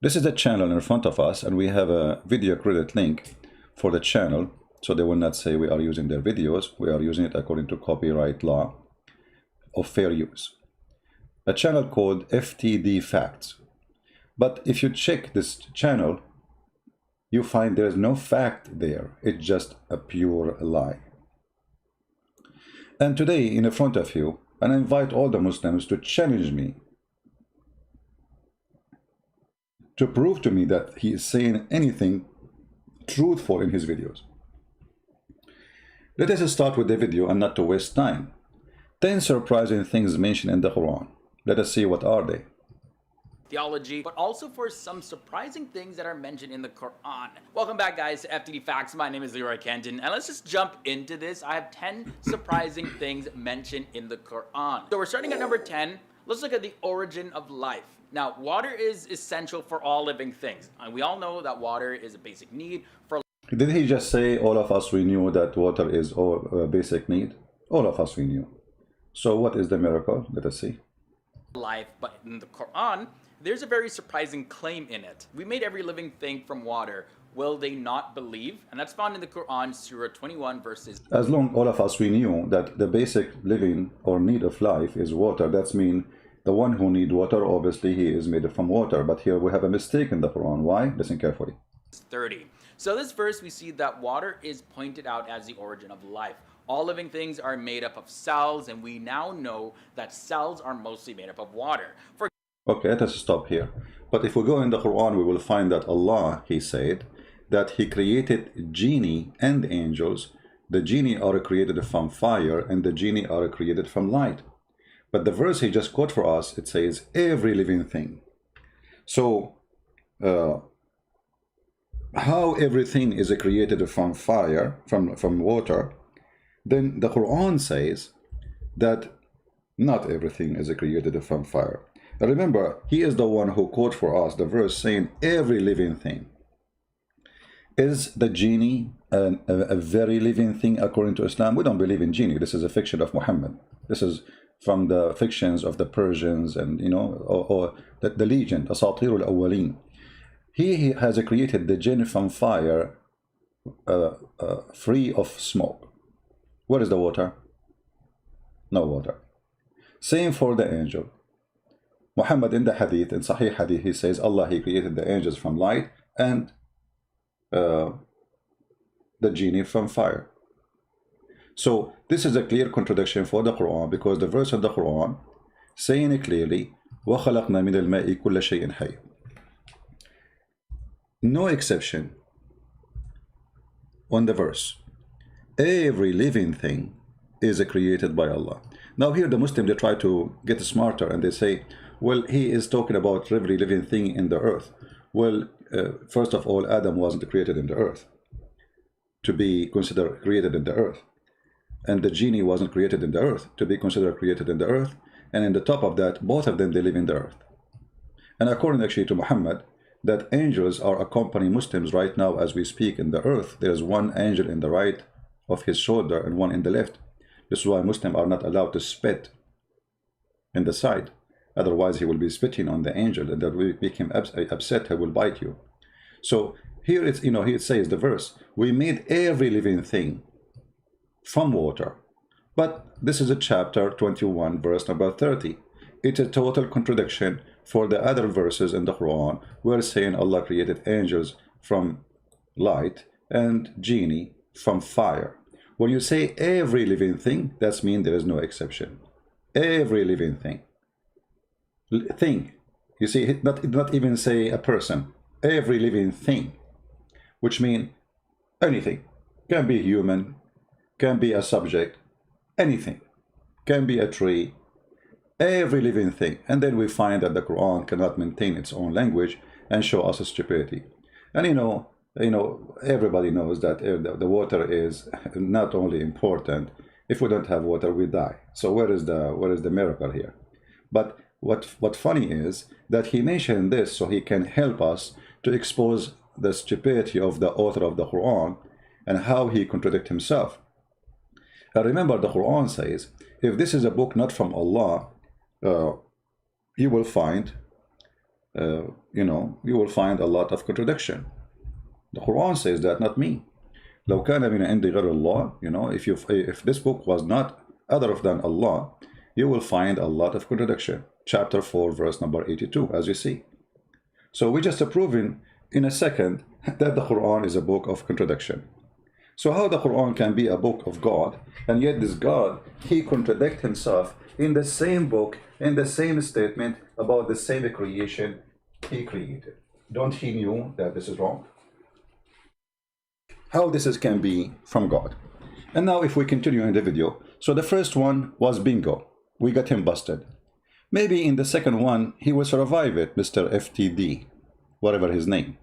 This is the channel in front of us, and we have a video credit link for the channel, so they will not say we are using their videos. We are using it according to copyright law of fair use. A channel called FTD Facts. But if you check this channel, you find there is no fact there. It's just a pure lie. And today, in front of you, and I invite all the Muslims to challenge me, to prove to me that he is saying anything truthful in his videos. Let us start with the video and not to waste time. 10 surprising things mentioned in the Quran. Let us see what are they. Theology, but also for some surprising things that are mentioned in the Quran. Welcome back, guys, to FTD Facts. My name is Leroy Kenton, and let's just jump into this. I have 10 surprising things mentioned in the Quran. So we're starting at number 10. Let's look at the origin of life. Now, water is essential for all living things. And we all know that water is a basic need for. Did he just say all of us we knew that water is a basic need? All of us we knew. So what is the miracle? Let us see. Life, but in the Quran, there's a very surprising claim in it. We made every living thing from water. Will they not believe? And that's found in the Quran, Surah 21, verses. As long all of us we knew that the basic living or need of life is water, that's mean the one who need water, obviously he is made from water. But here we have a mistake in the Quran. Why? Listen carefully. 30. So this verse, we see that water is pointed out as the origin of life. All living things are made up of cells, and we now know that cells are mostly made up of water. Okay, let us stop here. But if we go in the Quran, we will find that Allah, he said, that he created genie and angels. The genie are created from fire, and the genie are created from light. But the verse he just quote for us, it says, every living thing. So, how everything is created from fire, from water, then the Quran says that not everything is created from fire. Remember, he is the one who quote for us the verse saying every living thing. Is the genie a very living thing according to Islam? We don't believe in genie. This is a fiction of Muhammad. This is from the fictions of the Persians and, you know, or the legend, Asatir al-Awwaleen. He has created the jinn from fire, free of smoke. Where is the water? No water. Same for the angel. Muhammad in the hadith, in Sahih hadith, he says Allah, he created the angels from light and the genie from fire. So this is a clear contradiction for the Quran, because the verse of the Quran saying clearly, وَخَلَقْنَا مِنَ الْمَاءِ كُلَّ شَيْءٍ حَيٍّ. No exception on the verse. Every living thing is created by Allah. Now here the Muslims, they try to get smarter and they say, well, he is talking about every living thing in the earth. Well, first of all, Adam wasn't created in the earth to be considered created in the earth. And the genie wasn't created in the earth to be considered created in the earth. And in the top of that, both of them, they live in the earth. And according actually to Muhammad, that angels are accompanying Muslims right now as we speak in the earth. There's one angel in the right of his shoulder and one in the left. This is why Muslims are not allowed to spit in the side. Otherwise, he will be spitting on the angel, and that will make him upset. He will bite you. So here it's, you know, here it says the verse, we made every living thing from water. But this is a chapter 21, verse number 30. It's a total contradiction for the other verses in the Quran, where it's saying Allah created angels from light and genie from fire. When you say every living thing, that means there is no exception. Every living thing. Thing. You see, not even say a person. Every living thing. Which means anything. Can be human, can be a subject, anything. Can be a tree. Every living thing. And then we find that the Quran cannot maintain its own language and show us stupidity. And you know, everybody knows that the water is not only important. If we don't have water, we die. So where is the miracle here? But what funny is that he mentioned this so he can help us to expose the stupidity of the author of the Quran and how he contradicts himself. And remember, the Quran says, if this is a book not from Allah, you will find you will find a lot of contradiction. The Quran says that, not me. لو كان من عند غير الله, if this book was not other than Allah, you will find a lot of contradiction. Chapter 4, verse number 82, as you see. So we just proven in a second that the Quran is a book of contradiction. So how the Quran can be a book of God, and yet this God, he contradicts himself in the same book, in the same statement about the same creation he created. Don't he knew that this is wrong? How this can be from God. And now if we continue in the video, so the first one was bingo. We got him busted. Maybe in the second one, he will survive it, Mr. FTD, whatever his name.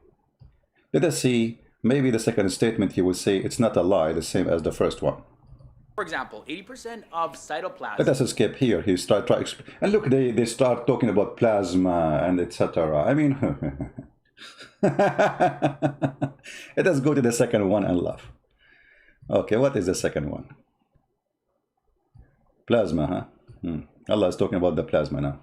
Let us see, maybe the second statement he will say it's not a lie, the same as the first one. For example, 80% of cytoplasm. Let us escape here. He start try, and look, they start talking about plasma and etc. I mean, let us go to the second one and laugh. Okay, what is the second one? Plasma, huh? Allah is talking about the plasma now.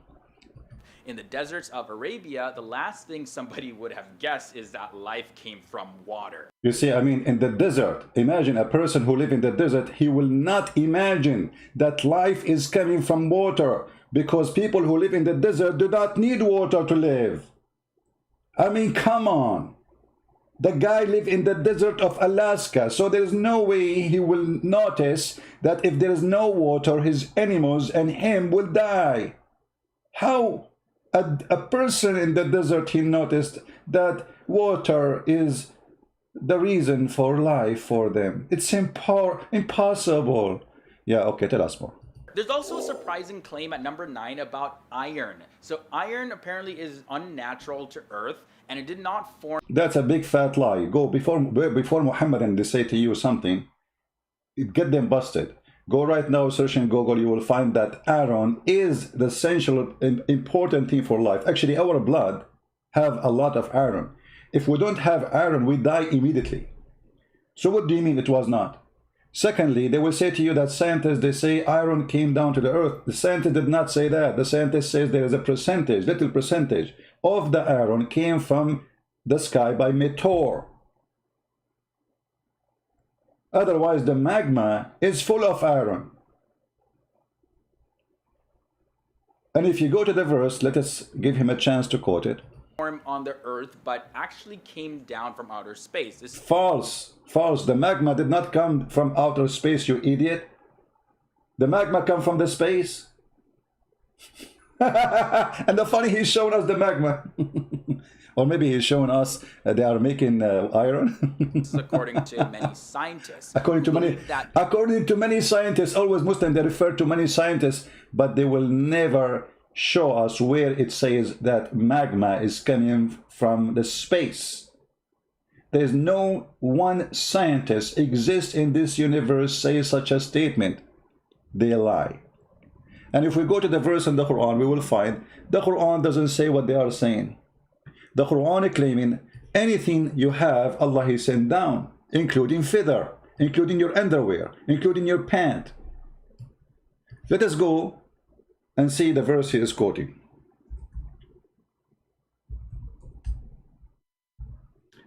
In the deserts of Arabia, the last thing somebody would have guessed is that life came from water. You see, I mean, in the desert, imagine a person who lives in the desert, he will not imagine that life is coming from water, because people who live in the desert do not need water to live. I mean, come on. The guy lives in the desert of Alaska, so there is no way he will notice that if there is no water, his animals and him will die. How? A person in the desert, he noticed that water is the reason for life for them. It's impossible. Yeah, okay, tell us more. There's also a surprising claim at number 9 about iron. So iron apparently is unnatural to Earth, and it did not form. That's a big fat lie. Go before Muhammad and they say to you something, get them busted. Go right now, search in Google, you will find that iron is the essential important thing for life. Actually, our blood have a lot of iron. If we don't have iron, we die immediately. So what do you mean it was not? Secondly, they will say to you that scientists, they say iron came down to the earth. The scientist did not say that. The scientist says there is a percentage, little percentage of the iron came from the sky by meteor. Otherwise, the magma is full of iron. And if you go to the verse, let us give him a chance to quote it. On the earth, but actually came down from outer space. This False. False. The magma did not come from outer space, you idiot. The magma come from the space. And the funny, he's showing us the magma. Or maybe he's showing us they are making iron. is according to many scientists. According to many scientists, always Muslim, they refer to many scientists, but they will never show us where it says that magma is coming from the space. There is no one scientist exists in this universe says such a statement. They lie. And if we go to the verse in the Quran, we will find the Quran doesn't say what they are saying. The Quran is claiming anything you have, Allah has sent down, including feather, including your underwear, including your pant. Let us go and see the verse he is quoting.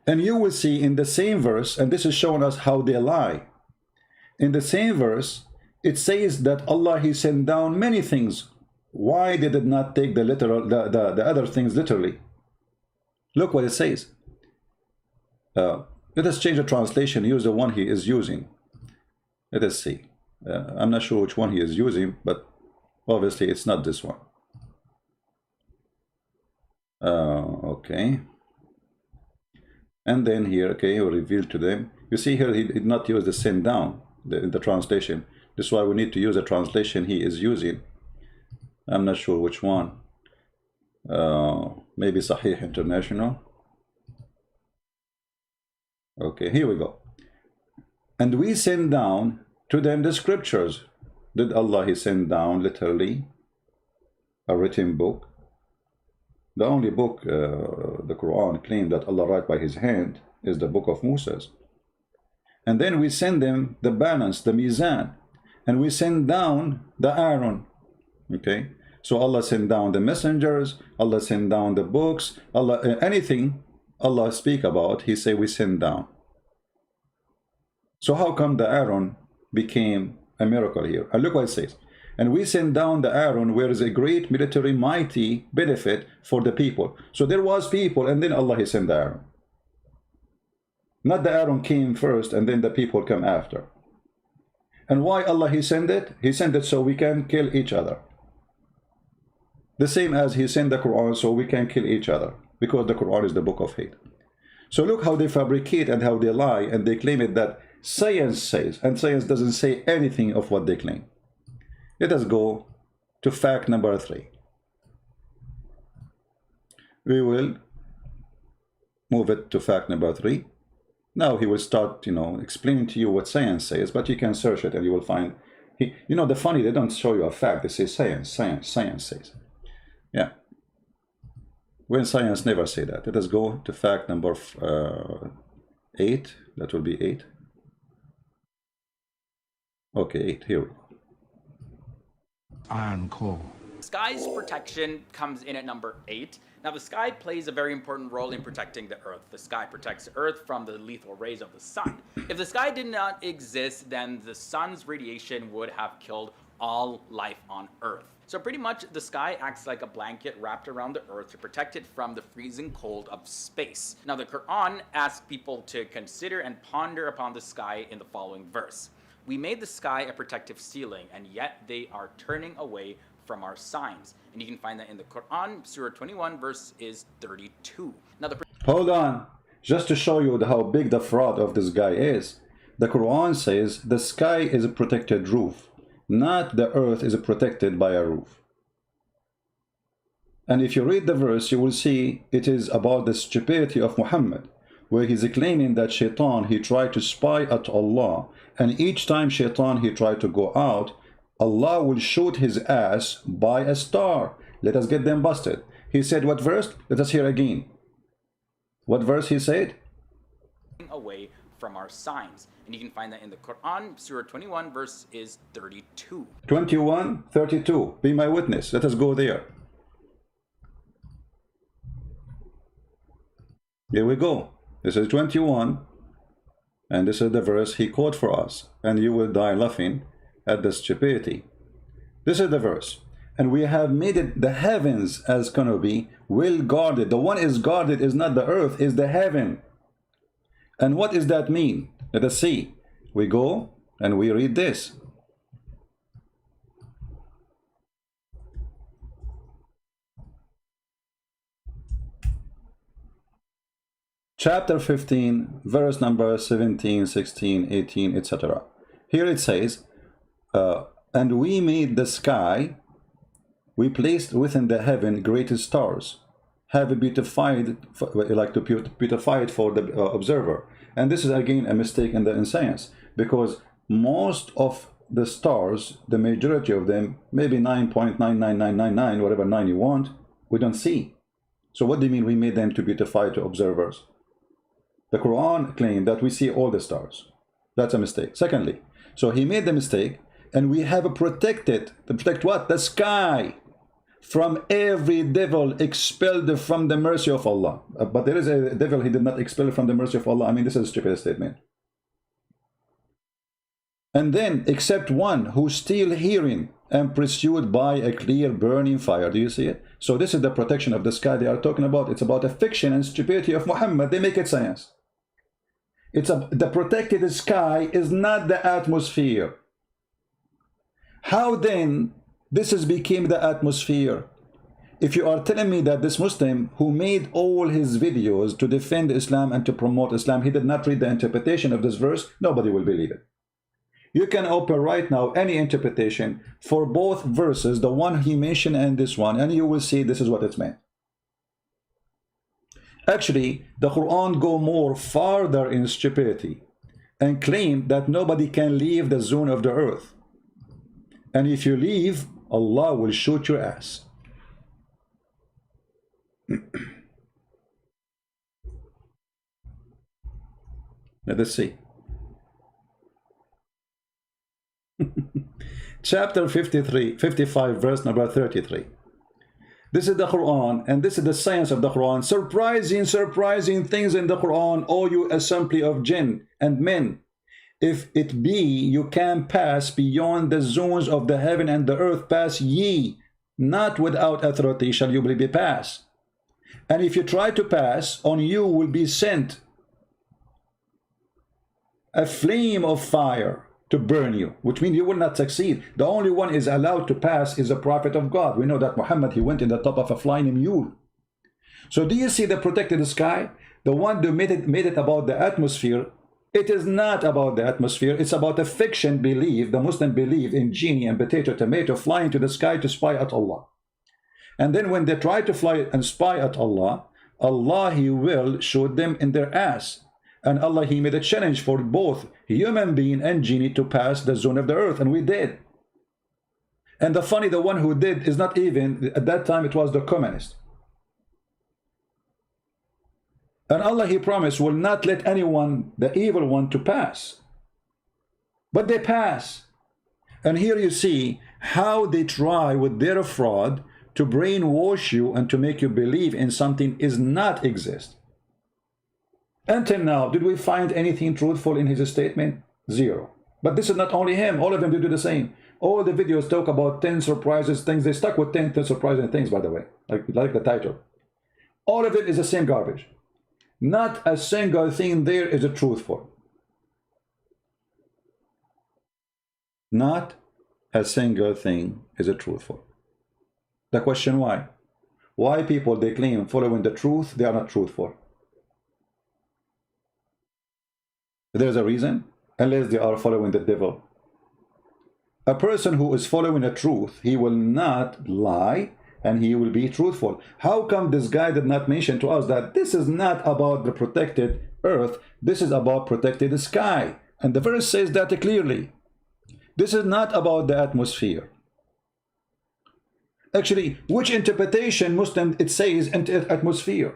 And you will see in the same verse, and this is showing us how they lie. In the same verse, it says that Allah he sent down many things. Why they did not take the literal, the other things literally? Look what it says. Let us change the translation, use the one he is using. Let us see. I'm not sure which one he is using, but obviously it's not this one. Okay. And then here, okay, he will reveal to them. You see here, he did not use the send down in the translation. This is why we need to use the translation he is using. I'm not sure which one. Maybe Sahih International. Okay, here we go. And we send down to them the scriptures. Did Allah he send down literally a written book? The only book the Quran claimed that Allah write by his hand is the book of Moses. And then we send them the balance, the mizan, and we send down the iron. Okay, So Allah sent down the messengers, Allah sent down the books, Allah, anything Allah speak about, he say we send down. So how come the Aaron became a miracle here? And look what it says. And we send down the Aaron where is a great military mighty benefit for the people. So there was people and then Allah he sent the Aaron. Not the Aaron came first and then the people come after. And why Allah he sent it? He sent it so we can kill each other. The same as he sent the Quran so we can kill each other. Because the Quran is the book of hate. So look how they fabricate and how they lie and they claim it that science says, and science doesn't say anything of what they claim. Let us go to fact number 3. We will move it to fact number 3. Now he will start, explaining to you what science says, but you can search it and you will find, the funny, they don't show you a fact, they say science says. Yeah. When science never say that. Let us go to fact number 8. That will be 8. Okay, 8. Here we go. Iron core. Sky's protection comes in at number 8. Now, the sky plays a very important role in protecting the Earth. The sky protects the Earth from the lethal rays of the sun. If the sky did not exist, then the sun's radiation would have killed all life on Earth. So pretty much the sky acts like a blanket wrapped around the Earth to protect it from the freezing cold of space. Now, the Quran asks people to consider and ponder upon the sky in the following verse. We made the sky a protective ceiling, and yet they are turning away from our signs. And you can find that in the Quran, Surah 21, verse is 32. Now, hold on. Just to show you how big the fraud of this guy is, the Quran says the sky is a protected roof, not the earth is protected by a roof. And if you read the verse, you will see it is about the stupidity of Muhammad, where he's claiming that Shaitan, he tried to spy at Allah, and each time Shaitan, he tried to go out, Allah will shoot his ass by a star. Let us get them busted. He said what verse? Let us hear again. What verse he said? Away from our signs. And you can find that in the Quran, Surah 21, verse is 32. 21, 32. Be my witness. Let us go there. Here we go. This is 21. And this is the verse he quoted for us. And you will die laughing at the stupidity. This is the verse. And we have made it the heavens as canopy, well guarded. The one is guarded is not the earth, is the heaven. And what does that mean? Let us see. We go and we read this. Chapter 15, verse number 17, 16, 18, etc. Here it says, and we made the sky, we placed within the heaven great stars, have beautified, like to beautify it for the observer. And this is again a mistake in science, because most of the stars, the majority of them, maybe 9.99999, whatever 9 you want, we don't see. So what do you mean we made them to beautify to observers? The Quran claimed that we see all the stars. That's a mistake. Secondly, so he made the mistake, and we have protected, to protect what? The sky from every devil expelled from the mercy of Allah. But there is a devil he did not expel from the mercy of Allah. I mean, this is a stupid statement. And then, except one who still hearing and pursued by a clear burning fire. Do you see it? So this is the protection of the sky they are talking about. It's about a fiction and stupidity of Muhammad. They make it science. The protected sky is not the atmosphere. How then this has become the atmosphere? If you are telling me that this Muslim who made all his videos to defend Islam and to promote Islam, he did not read the interpretation of this verse, nobody will believe it. You can open right now any interpretation for both verses, the one he mentioned and this one, and you will see this is what it's meant. Actually, the Quran go more farther in stupidity and claim that nobody can leave the zone of the earth. And if you leave, Allah will shoot your ass. Let us see. Chapter 55, verse number 33. This is the Quran, and this is the science of the Quran. Surprising, surprising things in the Quran, O you assembly of jinn and men. If it be you can pass beyond the zones of the heaven and the earth, pass ye, not without authority shall you be pass. And if you try to pass, on you will be sent a flame of fire to burn you, which means you will not succeed. The only one is allowed to pass is a prophet of God. We know that Muhammad, he went in the top of a flying mule. So do you see the protected sky? The one that made it about the atmosphere. It is not about the atmosphere. It's about a fiction belief. The Muslim believe in genie and potato, tomato flying to the sky to spy at Allah. And then when they try to fly and spy at Allah, Allah, he will shoot them in their ass. And Allah, he made a challenge for both human being and genie to pass the zone of the earth, and we did. And the one who did is not even, at that time it was the communist. And Allah, he promised, will not let anyone, the evil one, to pass. But they pass. And here you see how they try with their fraud to brainwash you and to make you believe in something is not exist. Until now, did we find anything truthful in his statement? Zero. But this is not only him. All of them do the same. All the videos talk about 10 surprises things. They stuck with 10 surprising things, by the way, like the title. All of it is the same garbage. Not a single thing there is a truthful. Not a single thing is a truthful. The question why? Why people they claim following the truth, they are not truthful? There's a reason, unless they are following the devil. A person who is following the truth, he will not lie and he will be truthful. How come this guy did not mention to us that this is not about the protected earth, this is about protected sky? And the verse says that clearly. This is not about the atmosphere. Actually, which interpretation Muslim it says atmosphere?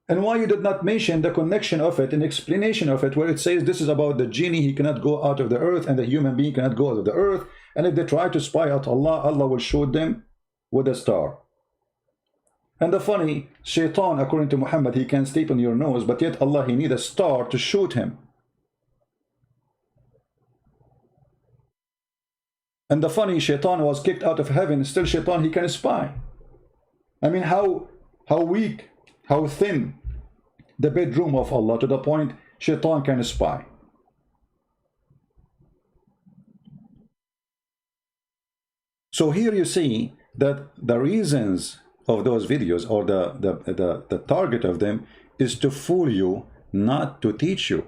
And why you did not mention the connection of it and explanation of it, where it says this is about the genie, he cannot go out of the earth, and the human being cannot go out of the earth, and if they try to spy at Allah, Allah will shoot them with a star. And the funny, shaitan, according to Muhammad, he can sleep on your nose, but yet Allah, he need a star to shoot him. And the funny, shaitan was kicked out of heaven, still shaitan, he can spy. I mean, how weak, how thin the bedroom of Allah, to the point shaitan can spy. So here you see that the reasons of those videos, or the target of them, is to fool you, not to teach you.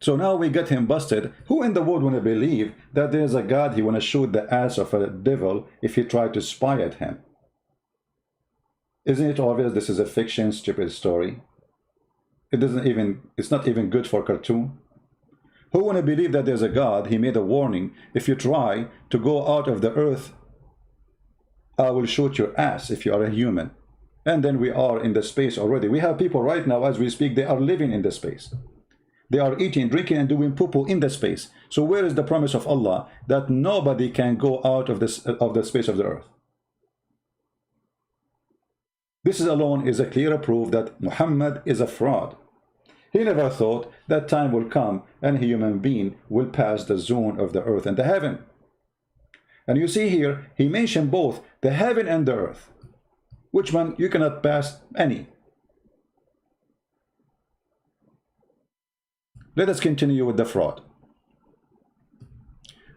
So now we get him busted. Who in the world want to believe that there's a God, he want to shoot the ass of a devil if he try to spy at him? Isn't it obvious this is a fiction, stupid story? It's not even good for cartoon. Who want to believe that there's a God, he made a warning, if you try to go out of the earth, I will shoot your ass if you are a human. And then we are in the space already. We have people right now, as we speak, they are living in the space. They are eating, drinking, and doing poo-poo in the space. So where is the promise of Allah that nobody can go out of the space of the earth? This alone is a clear proof that Muhammad is a fraud. He never thought that time will come and a human being will pass the zone of the earth and the heaven. And you see here, he mentioned both the heaven and the earth. Which one you cannot pass any. Let us continue with the fraud.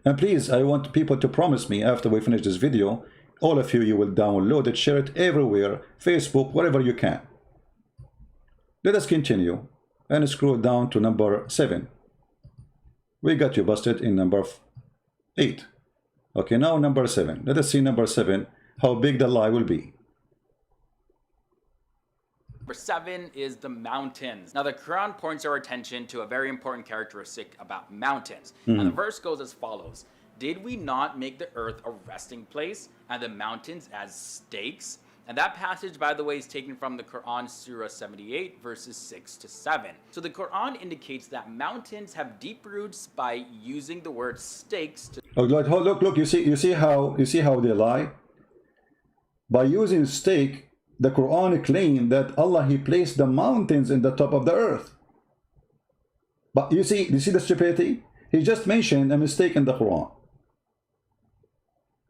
And please, I want people to promise me after we finish this video, all of you will download it, share it everywhere, Facebook, wherever you can. Let us continue and scroll down to number 7. We got you busted in number 8. Okay, now number 7. Let us see number 7, how big the lie will be. Number 7 is the mountains. Now the Quran points our attention to a very important characteristic about mountains. And the verse goes as follows. Did we not make the earth a resting place and the mountains as stakes? And that passage, by the way, is taken from the Quran, Surah 78, verses 6 to 7. So the Quran indicates that mountains have deep roots by using the word stakes to... Oh, look, you see how they lie? By using stake, the Quran claimed that Allah, He placed the mountains in the top of the earth. But you see the stupidity? He just mentioned a mistake in the Quran.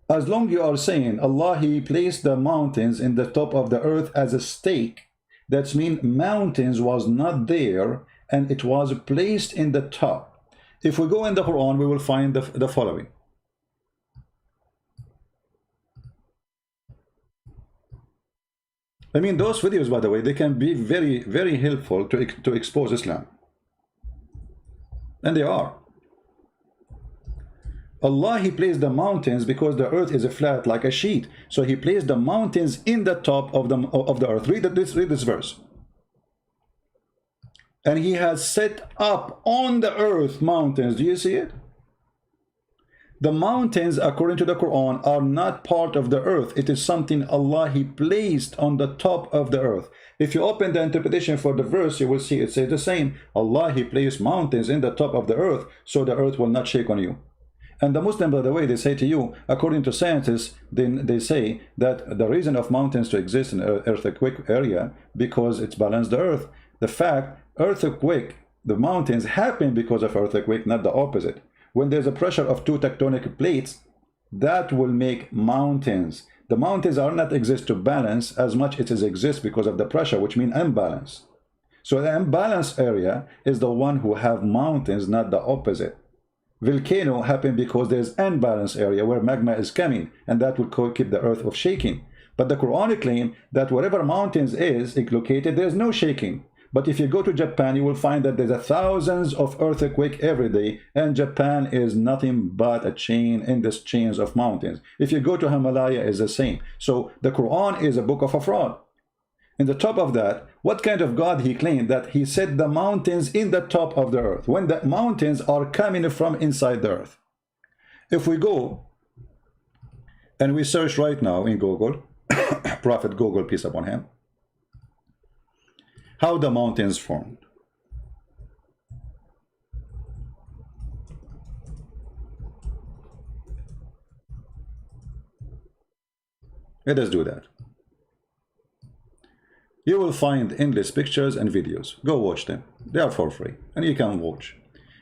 As long you are saying Allah, He placed the mountains in the top of the earth as a stake, that means mountains was not there and it was placed in the top. If we go in the Quran, we will find the following. I mean, those videos, by the way, they can be very, very helpful to expose Islam. And they are. Allah, He placed the mountains because the earth is flat like a sheet. So He placed the mountains in the top of the earth. Read this verse. And He has set up on the earth mountains. Do you see it? The mountains, according to the Quran, are not part of the earth. It is something Allah, He placed on the top of the earth. If you open the interpretation for the verse, you will see it says the same. Allah, He placed mountains in the top of the earth, so the earth will not shake on you. And the Muslim, by the way, they say to you, according to scientists, they say that the reason of mountains to exist in earthquake area, because it's balanced the earth. The fact, earthquake, the mountains happen because of earthquake, not the opposite. When there's a pressure of two tectonic plates, that will make mountains. The mountains are not exist to balance as much as it exists because of the pressure, which means imbalance. So the imbalanced area is the one who have mountains, not the opposite. Volcano happen because there's unbalanced area where magma is coming, and that will keep the earth of shaking. But the Quran claim that wherever mountains is located, there's no shaking. But if you go to Japan, you will find that there's thousands of earthquakes every day, and Japan is nothing but a chain in this chains of mountains. If you go to Himalaya, it's the same. So the Quran is a book of a fraud. In the top of that, what kind of God He claimed that He set the mountains in the top of the earth, when the mountains are coming from inside the earth? If we go and we search right now in Google, Prophet Google, peace upon him, how the mountains formed. Let us do that. You will find endless pictures and videos. Go watch them. They are for free, and you can watch.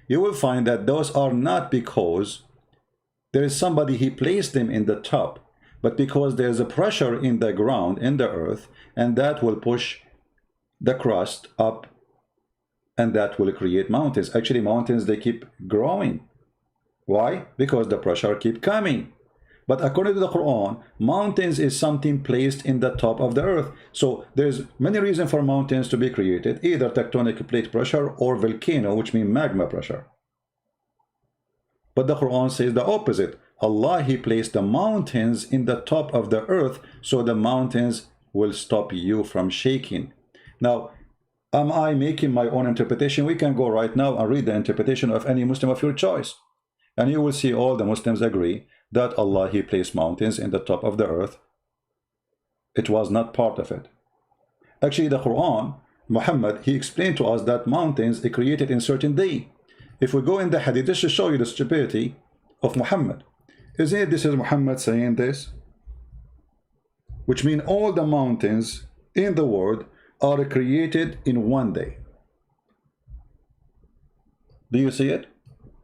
You will find that those are not because there is somebody He placed them in the top, but because there's a pressure in the ground, in the earth, and that will push the crust up, and that will create mountains. Actually, mountains, they keep growing. Why? Because the pressure keep coming. But according to the Quran, mountains is something placed in the top of the earth. So there's many reasons for mountains to be created, either tectonic plate pressure or volcano, which means magma pressure. But the Quran says the opposite. Allah, He placed the mountains in the top of the earth, so the mountains will stop you from shaking. Now, am I making my own interpretation? We can go right now and read the interpretation of any Muslim of your choice. And you will see all the Muslims agree that Allah, He placed mountains in the top of the earth. It was not part of it. Actually, the Quran, Muhammad, he explained to us that mountains are created in certain day. If we go in the hadith, this to show you the stupidity of Muhammad. Isn't it this is Muhammad saying this? Which means all the mountains in the world are created in one day. Do you see it?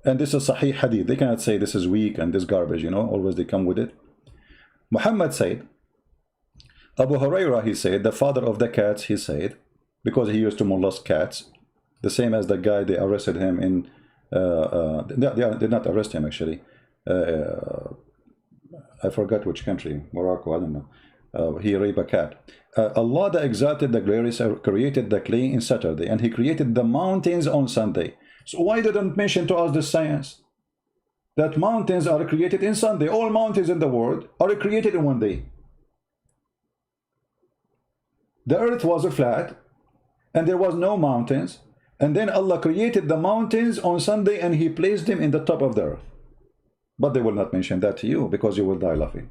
And this is Sahih Hadith. They cannot say this is weak and this garbage, you know, always they come with it. Muhammad said, Abu Hurairah, he said, the father of the cats, he said, because he used to molest cats, the same as the guy, they arrested him in, they did not arrest him actually. I forgot which country, Morocco, I don't know. He raped a cat. Allah the Exalted, the Glorious, created the clay in Saturday, and He created the mountains on Sunday. So why didn't mention to us the science that mountains are created in Sunday? All mountains in the world are created in one day. The earth was flat, and there was no mountains, and then Allah created the mountains on Sunday, and He placed them in the top of the earth. But they will not mention that to you, because you will die laughing.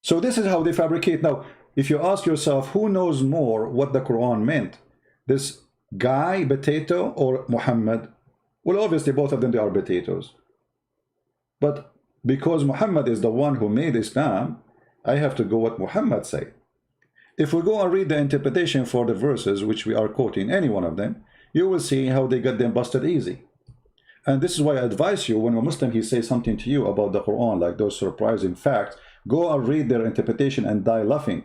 So this is how they fabricate. Now, if you ask yourself, who knows more what the Quran meant? This guy, potato, or Muhammad? Well, obviously, both of them, they are potatoes. But Because Muhammad is the one who made Islam, I have to go what Muhammad said. If we go and read the interpretation for the verses which we are quoting, any one of them, you will see how they got them busted easy. And this is why I advise you, when a Muslim he says something to you about the Quran, like those surprising facts, go and read their interpretation and die laughing.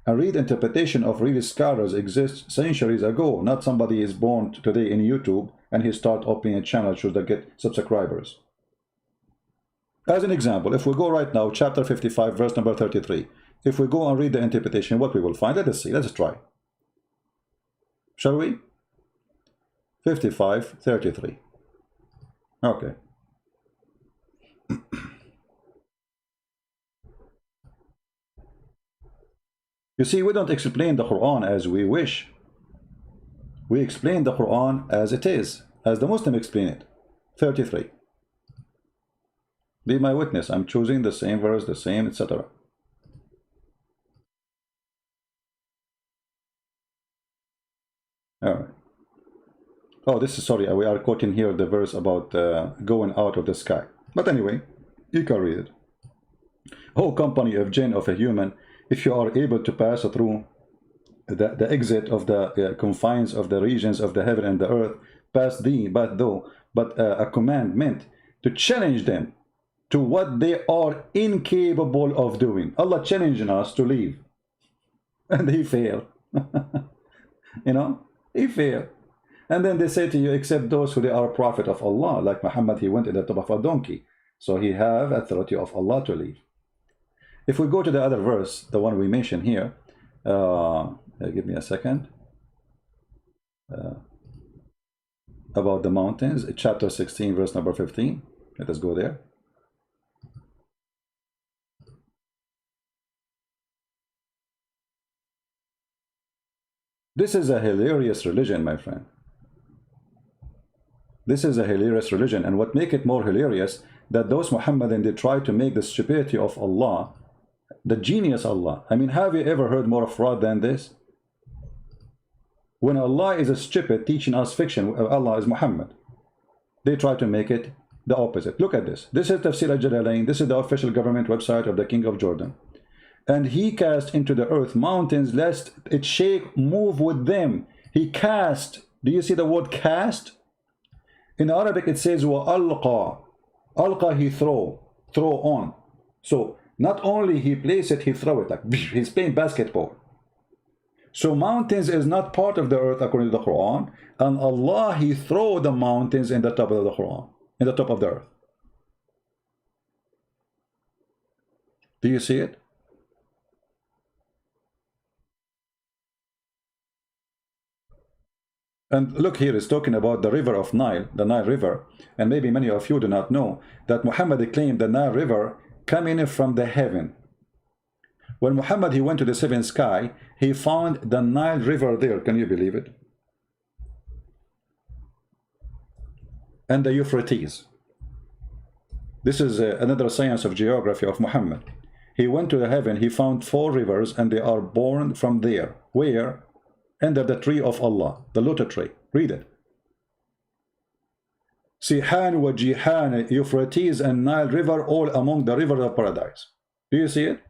And read interpretation of real scholars exist centuries ago. Not somebody is born today in YouTube and he start opening a channel so they get subscribers. As an example, if we go right now, chapter 55, verse number 33. If we go and read the interpretation, what we will find, let us see, let's try. Shall we? 55, 33. Okay. You see, we don't explain the Quran as we wish. We explain the Quran as it is, as the Muslim explain it. 33. Be my witness, I'm choosing the same verse, the same, etc. All right. Oh, this is, sorry, we are quoting here the verse about going out of the sky. But anyway, you can read it. Oh, company of jinn of a human, if you are able to pass through the exit of the confines of the regions of the heaven and the earth, pass thee, but a command meant to challenge them to what they are incapable of doing. Allah challenging us to leave. And he failed. You know, he failed. And then they say to you, except those who they are a prophet of Allah, like Muhammad, he went in the top of a donkey. So he have authority of Allah to leave. If we go to the other verse, the one we mentioned here, give me a second, about the mountains, chapter 16, verse number 15. Let us go there. This is a hilarious religion, my friend. This is a hilarious religion, and what make it more hilarious, that those Muhammadan, they try to make the stupidity of Allah, the genius Allah. I mean, have you ever heard more fraud than this? When Allah is a stupid teaching us fiction, Allah is Muhammad. They try to make it the opposite. Look at this. This is Tafsir al-Jalalain. This is the official government website of the King of Jordan. And he cast into the earth mountains lest it shake, move with them. He cast. Do you see the word cast? In Arabic it says وَأَلْقَى. Alqa, he throw on. So not only he place it, he throw it, like he's playing basketball. So mountains is not part of the earth according to the Quran, and Allah, he throw the mountains in the top of the Quran, in the top of the earth. Do you see it? And look here, it's talking about the river of Nile, the Nile River. And maybe many of you do not know that Muhammad claimed the Nile River coming from the heaven. When Muhammad, he went to the seventh sky, he found the Nile River there. Can you believe it? And the Euphrates. This is another science of geography of Muhammad. He went to the heaven, he found 4 rivers, and they are born from there. Where? Under the tree of Allah, the lotus tree. Read it. Sihan wa Jihan, Euphrates and Nile River, all among the rivers of paradise. Do you see it?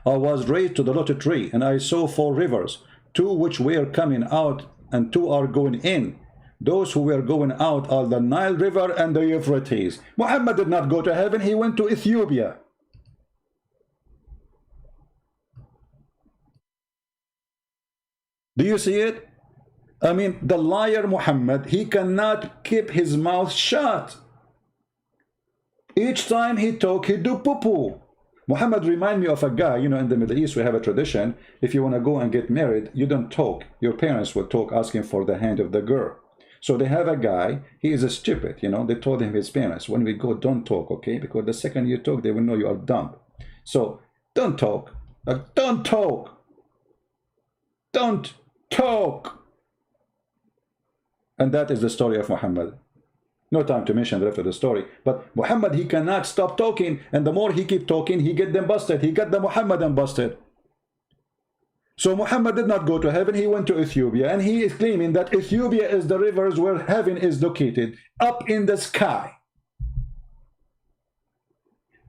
I was raised to the lotus tree, and I saw 4 rivers, 2 which were coming out, and 2 are going in. Those who were going out are the Nile River and the Euphrates. Muhammad did not go to heaven, he went to Ethiopia. Do you see it? I mean, the liar Muhammad, he cannot keep his mouth shut. Each time he talk, he do poo-poo. Muhammad remind me of a guy, you know, in the Middle East we have a tradition, if you want to go and get married, you don't talk. Your parents will talk asking for the hand of the girl. So they have a guy, he is a stupid, you know, they told him his parents, when we go, don't talk, okay? Because the second you talk, they will know you are dumb. So, don't talk. Don't talk. Don't talk. And that is the story of Muhammad. No time to mention the rest of the story, but Muhammad, he cannot stop talking, and the more he keep talking, he get them busted. He got the Muhammadan busted. So Muhammad did not go to heaven, he went to Ethiopia, and he is claiming that Ethiopia is the rivers where heaven is located, up in the sky.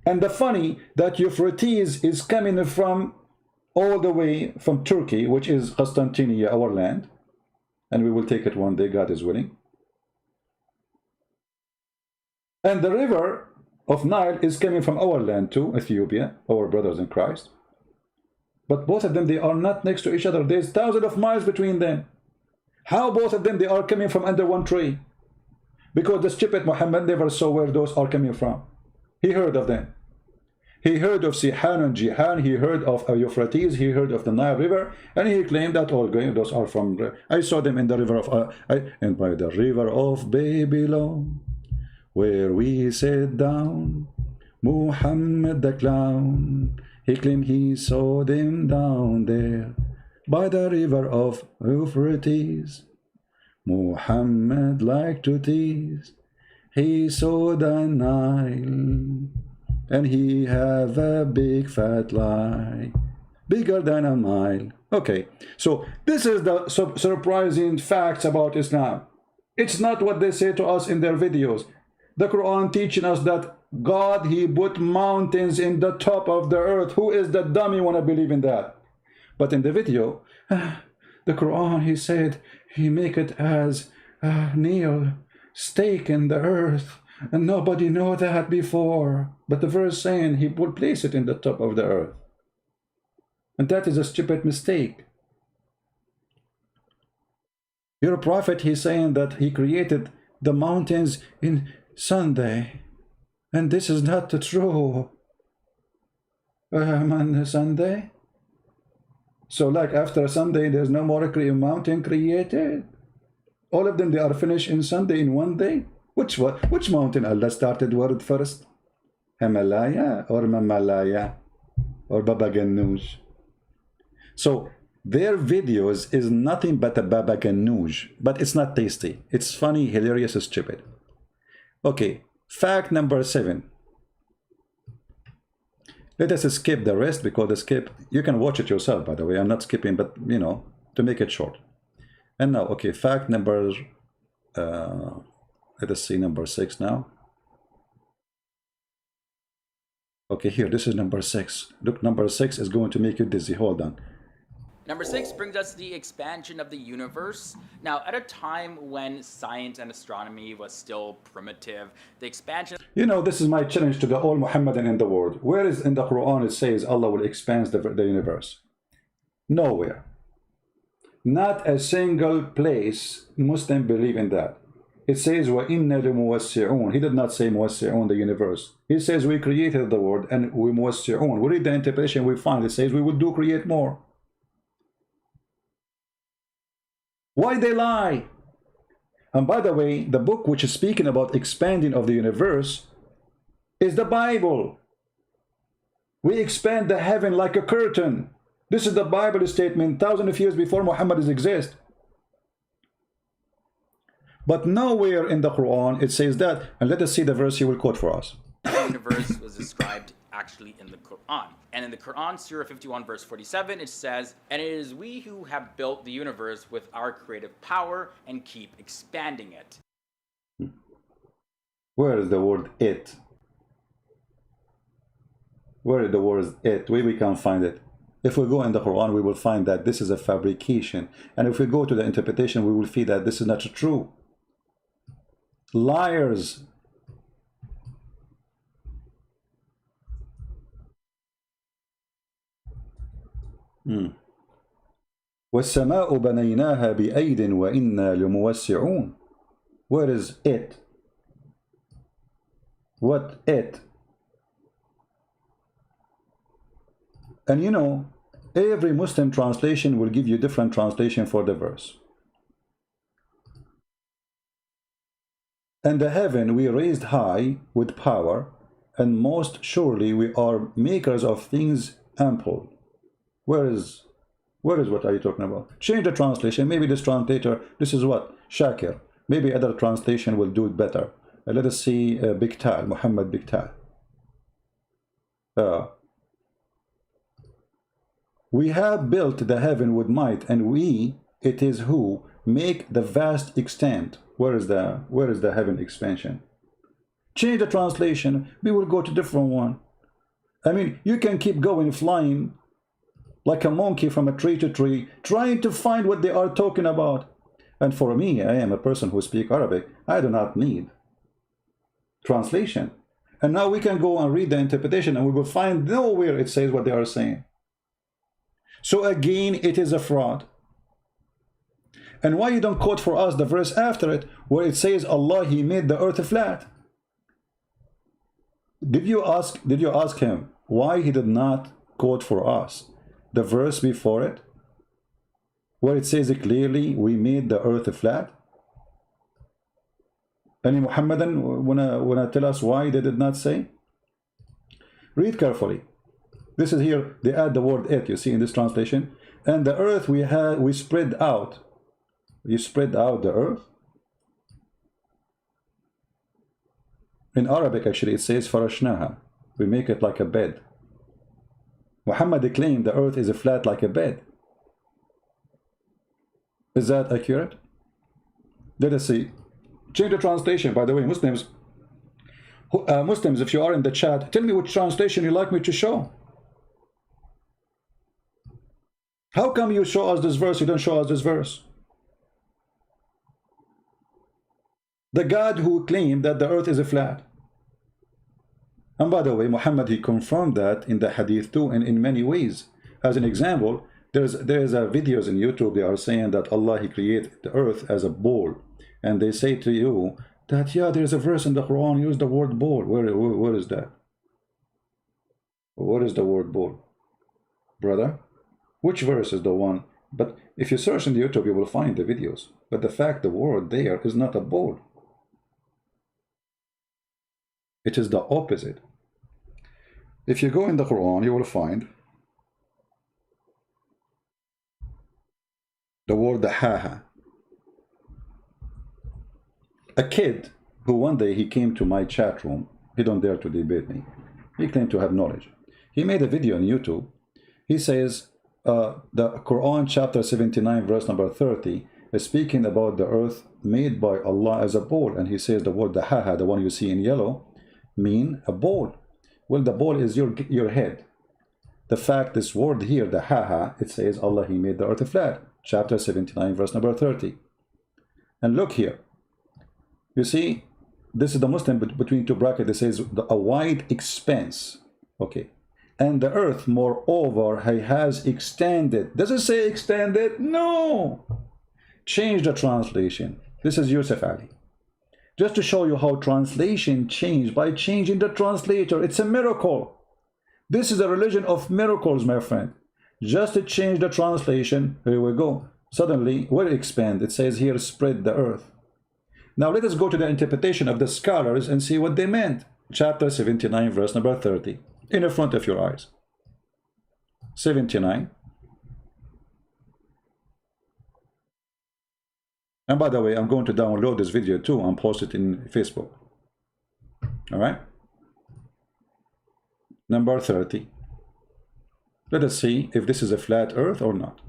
And the funny that Euphrates is coming from all the way from Turkey, which is Constantinople, our land, and we will take it one day, God is willing. And the river of Nile is coming from our land too, Ethiopia, our brothers in Christ. But both of them, they are not next to each other. There's thousands of miles between them. How both of them, they are coming from under one tree? Because the stupid Muhammad never saw where those are coming from. He heard of them. He heard of Sihan and Jihan, he heard of Euphrates, he heard of the Nile River, and he claimed that all those are from, I saw them in the river of, and by the river of Babylon, where we sat down, Muhammad the clown, he claimed he saw them down there, by the river of Euphrates. Muhammad liked to tease, he saw the Nile, and he have a big fat lie, bigger than a mile. Okay, so this is the surprising facts about Islam. It's not what they say to us in their videos. The Quran teaching us that God, he put mountains in the top of the earth. Who is the dummy wanna believe in that? But in the video, the Quran, he said, he make it as a nail stake in the earth, and nobody know that before. But the verse saying he would place it in the top of the earth. And that is a stupid mistake. Your prophet, he's saying that he created the mountains in Sunday. And this is not true. On Sunday? So like after Sunday, there's no more mountain created? All of them, they are finished in Sunday in one day? Which mountain Allah started word first? Himalaya or Mamalaya or Baba Ganoush? So their videos is nothing but a Baba Ganoush, but it's not tasty. It's funny, hilarious, stupid. Okay, fact number 7. Let us skip the rest because the skip, you can watch it yourself, by the way. I'm not skipping, but you know, to make it short. And now, okay, fact number, let us see number 6 now. Okay, here, this is number 6. Look, number 6 is going to make you dizzy. Hold on. Number 6 brings us the expansion of the universe. Now, at a time when science and astronomy was still primitive, the expansion... You know, this is my challenge to the all Muhammadan in the world. Where is in the Quran it says Allah will expand the universe? Nowhere. Not a single place Muslim believe in that. It says وَإِنَّ لِمُوَسِّعُونَ. He did not say muwassi'un, the universe. He says we created the world and we muwassi'un. We read the interpretation, we find it says we will do create more. Why they lie? And by the way, the book which is speaking about expanding of the universe is the Bible. We expand the heaven like a curtain. This is the Bible statement thousands of years before Muhammad exists. But nowhere in the Quran it says that. And let us see the verse he will quote for us. The universe was described actually in the Quran. And in the Quran, Surah 51, verse 47, it says, "And it is we who have built the universe with our creative power and keep expanding it." Where is the word it? Where is the word it? Where we can find it? If we go in the Quran, we will find that this is a fabrication. And if we go to the interpretation, we will see that this is not true. Liars. وَالسَّمَاءُ بَنَيْنَاهَا بِأَيْدٍ وَإِنَّا لَمُوَسِّعُونَ. Where is it? What it? And you know, every Muslim translation will give you different translation for the verse. And the heaven we raised high with power, and most surely we are makers of things ample. Where is what are you talking about? Change the translation. Maybe this translator, this is what? Shakir. Maybe other translation will do it better. Let us see Biktal, Muhammad Biktal. We have built the heaven with might, and we, it is who, make the vast extent. Where is the heaven expansion? Change the translation. We will go to different one. I mean, you can keep going flying like a monkey from a tree to tree, trying to find what they are talking about. And for me, I am a person who speaks Arabic. I do not need translation. And now we can go and read the interpretation, and we will find nowhere it says what they are saying. So again, it is a fraud. And why you don't quote for us the verse after it, where it says Allah, He made the earth flat? Did you ask him why he did not quote for us the verse before it, where it says clearly, we made the earth flat? Any Muhammadan wanna tell us why they did not say? Read carefully. This is here, they add the word it, you see in this translation. And the earth we spread out. You spread out the earth. In Arabic, actually, it says farashnaha. We make it like a bed. Muhammad claimed the earth is flat like a bed. Is that accurate? Let us see. Change the translation, by the way, Muslims. Muslims, if you are in the chat, tell me which translation you like me to show. How come you show us this verse, you don't show us this verse? The God who claimed that the earth is flat. And by the way, Muhammad, he confirmed that in the hadith too, and in many ways. As an example, there's videos in YouTube, they are saying that Allah, He created the earth as a ball. And they say to you that, yeah, there's a verse in the Quran, use the word ball. Where is that? What is the word ball? Brother? Which verse is the one? But if you search in the YouTube, you will find the videos. But the fact the word there is not a ball. It is the opposite. If you go in the Quran, you will find the word haha. A kid who one day he came to my chat room, he don't dare to debate me. He claimed to have knowledge. He made a video on YouTube. He says the Quran chapter 79 verse number 30 is speaking about the earth made by Allah as a ball, and he says the word haha, the one you see in yellow, mean a ball. Well, the ball is your head. The fact this word here, the haha, it says Allah, He made the earth flat. Chapter 79 verse number 30. And look here. You see, this is the Muslim between two brackets. It says a wide expanse. Okay. And the earth, moreover, He has extended. Does it say extended? No. Change the translation. This is Yusuf Ali. Just to show you how translation changed by changing the translator. It's a miracle. This is a religion of miracles, my friend. Just to change the translation, here we go. Suddenly, where expand? It says here, spread the earth. Now let us go to the interpretation of the scholars and see what they meant. Chapter 79, verse number 30. In the front of your eyes. 79. And by the way, I'm going to download this video too and post it in Facebook. All right? Number 30. Let us see if this is a flat earth or not.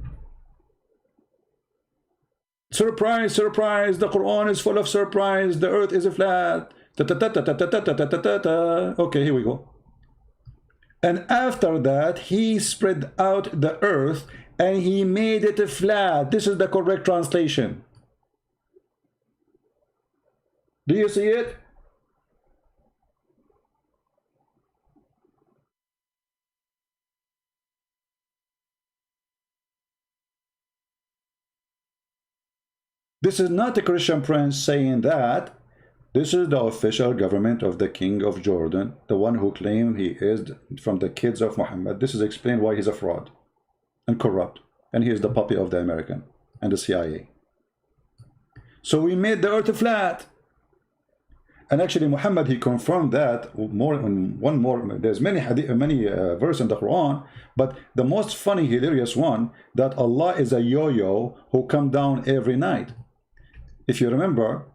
Surprise, surprise, the Quran is full of surprise. The earth is flat. Okay, here we go. And after that, He spread out the earth and He made it flat. This is the correct translation. Do you see it? This is not a Christian prince saying that. This is the official government of the king of Jordan, the one who claimed he is from the kids of Muhammad. This is explained why he's a fraud and corrupt. And he is the puppy of the American and the CIA. So we made the earth flat. And actually, Muhammad, he confirmed that one more. There's many verses in the Quran, but the most funny, hilarious one, that Allah is a yo-yo who come down every night. If you remember,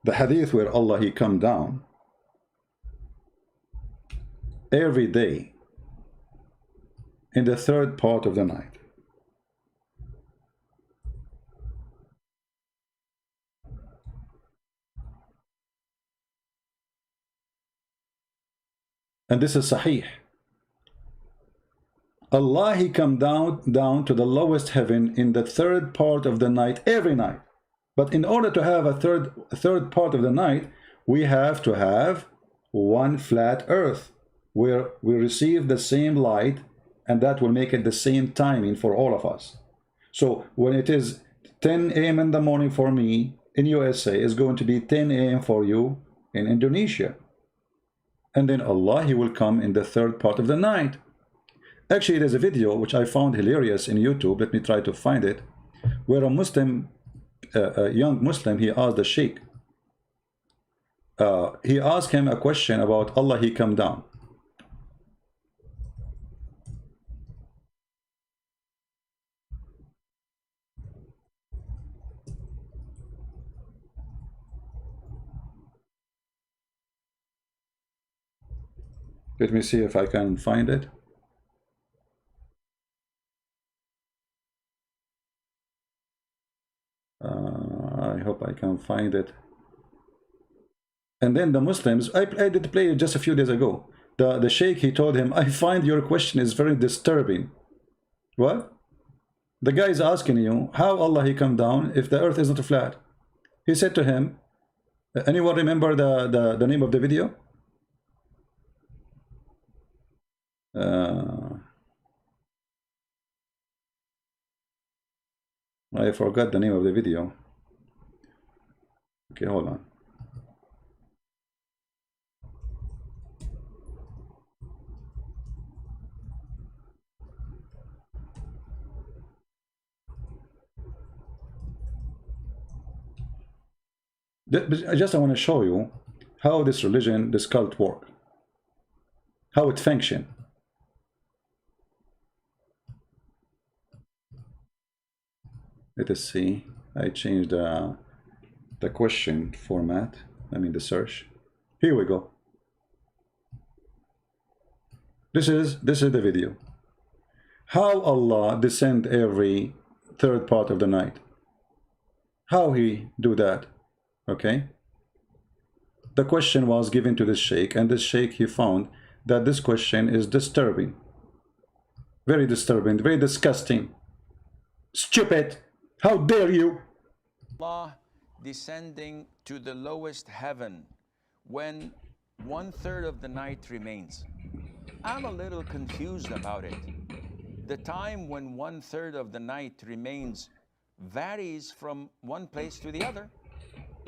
the hadith where Allah, He come down every day in the third part of the night. And this is Sahih. Allah, he come down to the lowest heaven in the third part of the night every night. But in order to have a third part of the night, we have to have one flat earth where we receive the same light, and that will make it the same timing for all of us. So when it is 10 a.m. in the morning for me in USA, it's going to be 10 a.m. for you in Indonesia. And then Allah, he will come in the third part of the night. Actually, there's a video which I found hilarious in YouTube. Let me try to find it, where a Muslim, a young Muslim, he asked the Sheikh. He asked him a question about Allah, he come down. Let me see if I can find it. I hope I can find it. And then the Muslims, I did play it just a few days ago. The Sheikh, he told him, I find your question is very disturbing. What? The guy is asking you, how Allah he come down if the earth is not flat? He said to him, anyone remember the name of the video? I forgot the name of the video. Okay, hold on. I want to show you how this religion, this cult work, how it function. Let us see. I changed the question format. I mean the search. Here we go. This is the video. How Allah descend every third part of the night. How he do that? Okay. The question was given to this sheikh, and this sheikh, he found that this question is disturbing. Very disturbing, very disgusting. Stupid. How dare you? Allah descending to the lowest heaven when 1/3 of the night remains. I'm a little confused about it. The time when 1/3 of the night remains varies from one place to the other.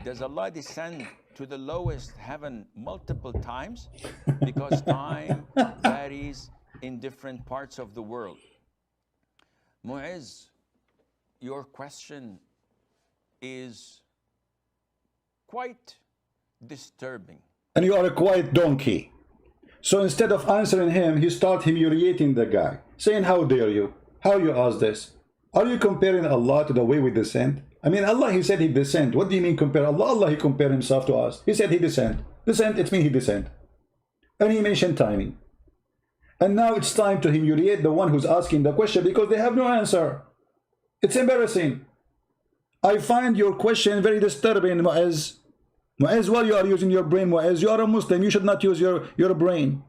Does Allah descend to the lowest heaven multiple times? Because time varies in different parts of the world. Mu'izz, your question is quite disturbing. And you are a quiet donkey. So instead of answering him, you start humiliating the guy, saying, how dare you? How you ask this? Are you comparing Allah to the way we descend? I mean, Allah, he said he descend. What do you mean compare Allah? Allah, he compared himself to us. He said he descend. Descend, it means he descend. And he mentioned timing. And now it's time to humiliate the one who's asking the question because they have no answer. It's embarrassing. I find your question very disturbing, Mu'izz. Mu'izz, while you are using your brain, Mu'izz, you are a Muslim. You should not use your brain.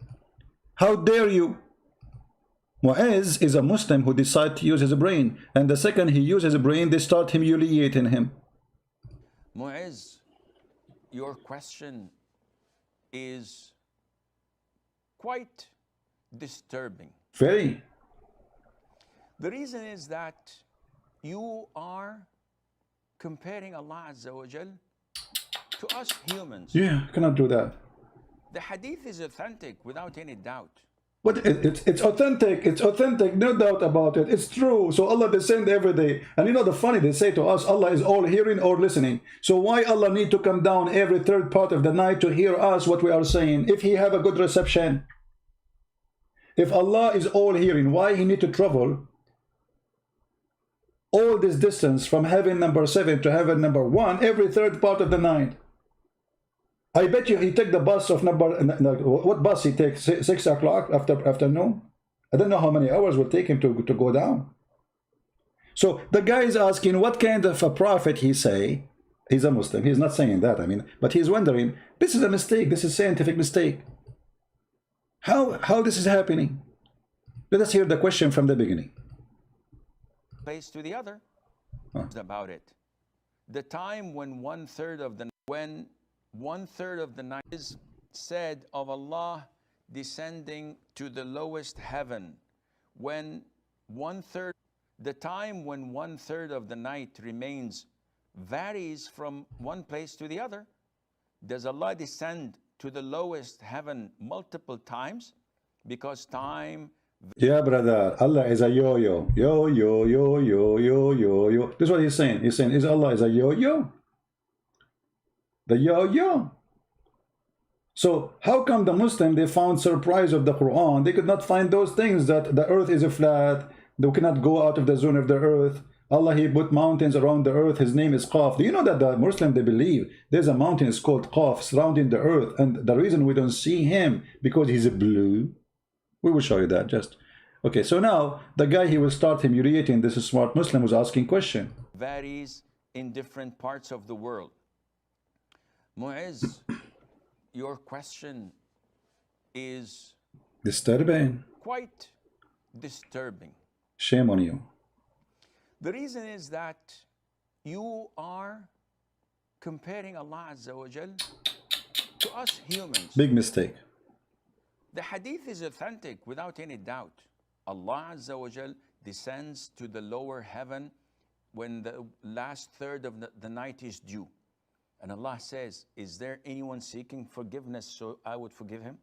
How dare you? Mu'izz is a Muslim who decides to use his brain. And the second he uses his brain, they start humiliating him. Mu'izz, your question is quite disturbing. Very. The reason is that you are comparing Allah Azza wa Jal to us humans. Yeah, I cannot do that. The hadith is authentic without any doubt. But it's authentic. It's authentic, no doubt about it. It's true. So Allah descend every day. And you know the funny, they say to us, Allah is all hearing or listening. So why Allah need to come down every third part of the night to hear us what we are saying? If he have a good reception. If Allah is all hearing, why he need to travel all this distance from heaven number 7 to heaven number 1 every third part of the night? I bet you he take the bus of number, what bus he takes, 6 o'clock afternoon? I don't know how many hours will take him to go down. So the guy is asking what kind of a prophet he say. He's a Muslim, he's not saying that, I mean, but he's wondering, this is a mistake, this is a scientific mistake. How this is happening? Let us hear the question from the beginning. Place to the other. About it. The time when one third of the night is said of Allah descending to the lowest heaven, when the time when one third of the night remains varies from one place to the other. Does Allah descend to the lowest heaven multiple times? Because time. Yeah, brother, Allah is a yo-yo. Yo-yo, yo-yo, yo-yo, yo. This is what he's saying. He's saying, is Allah is a yo-yo? The yo-yo. So how come the Muslim, they found surprise of the Quran? They could not find those things, that the earth is a flat. They cannot go out of the zone of the earth. Allah, he put mountains around the earth. His name is Qaf. Do you know that the Muslim, they believe there's a mountain is called Qaf surrounding the earth, and the reason we don't see him because he's blue. We will show you that. Just okay. So now the guy, he will start humiliating this smart Muslim who's asking question. Varies in different parts of the world. Mu'izz, your question is Disturbing. quite disturbing. Shame on you. The reason is that you are comparing Allah Azza wa Jal to us humans. Big mistake. The hadith is authentic without any doubt. Allah Azza wa Jal descends to the lower heaven when the last third of the night is due. And Allah says, is there anyone seeking forgiveness so I would forgive him?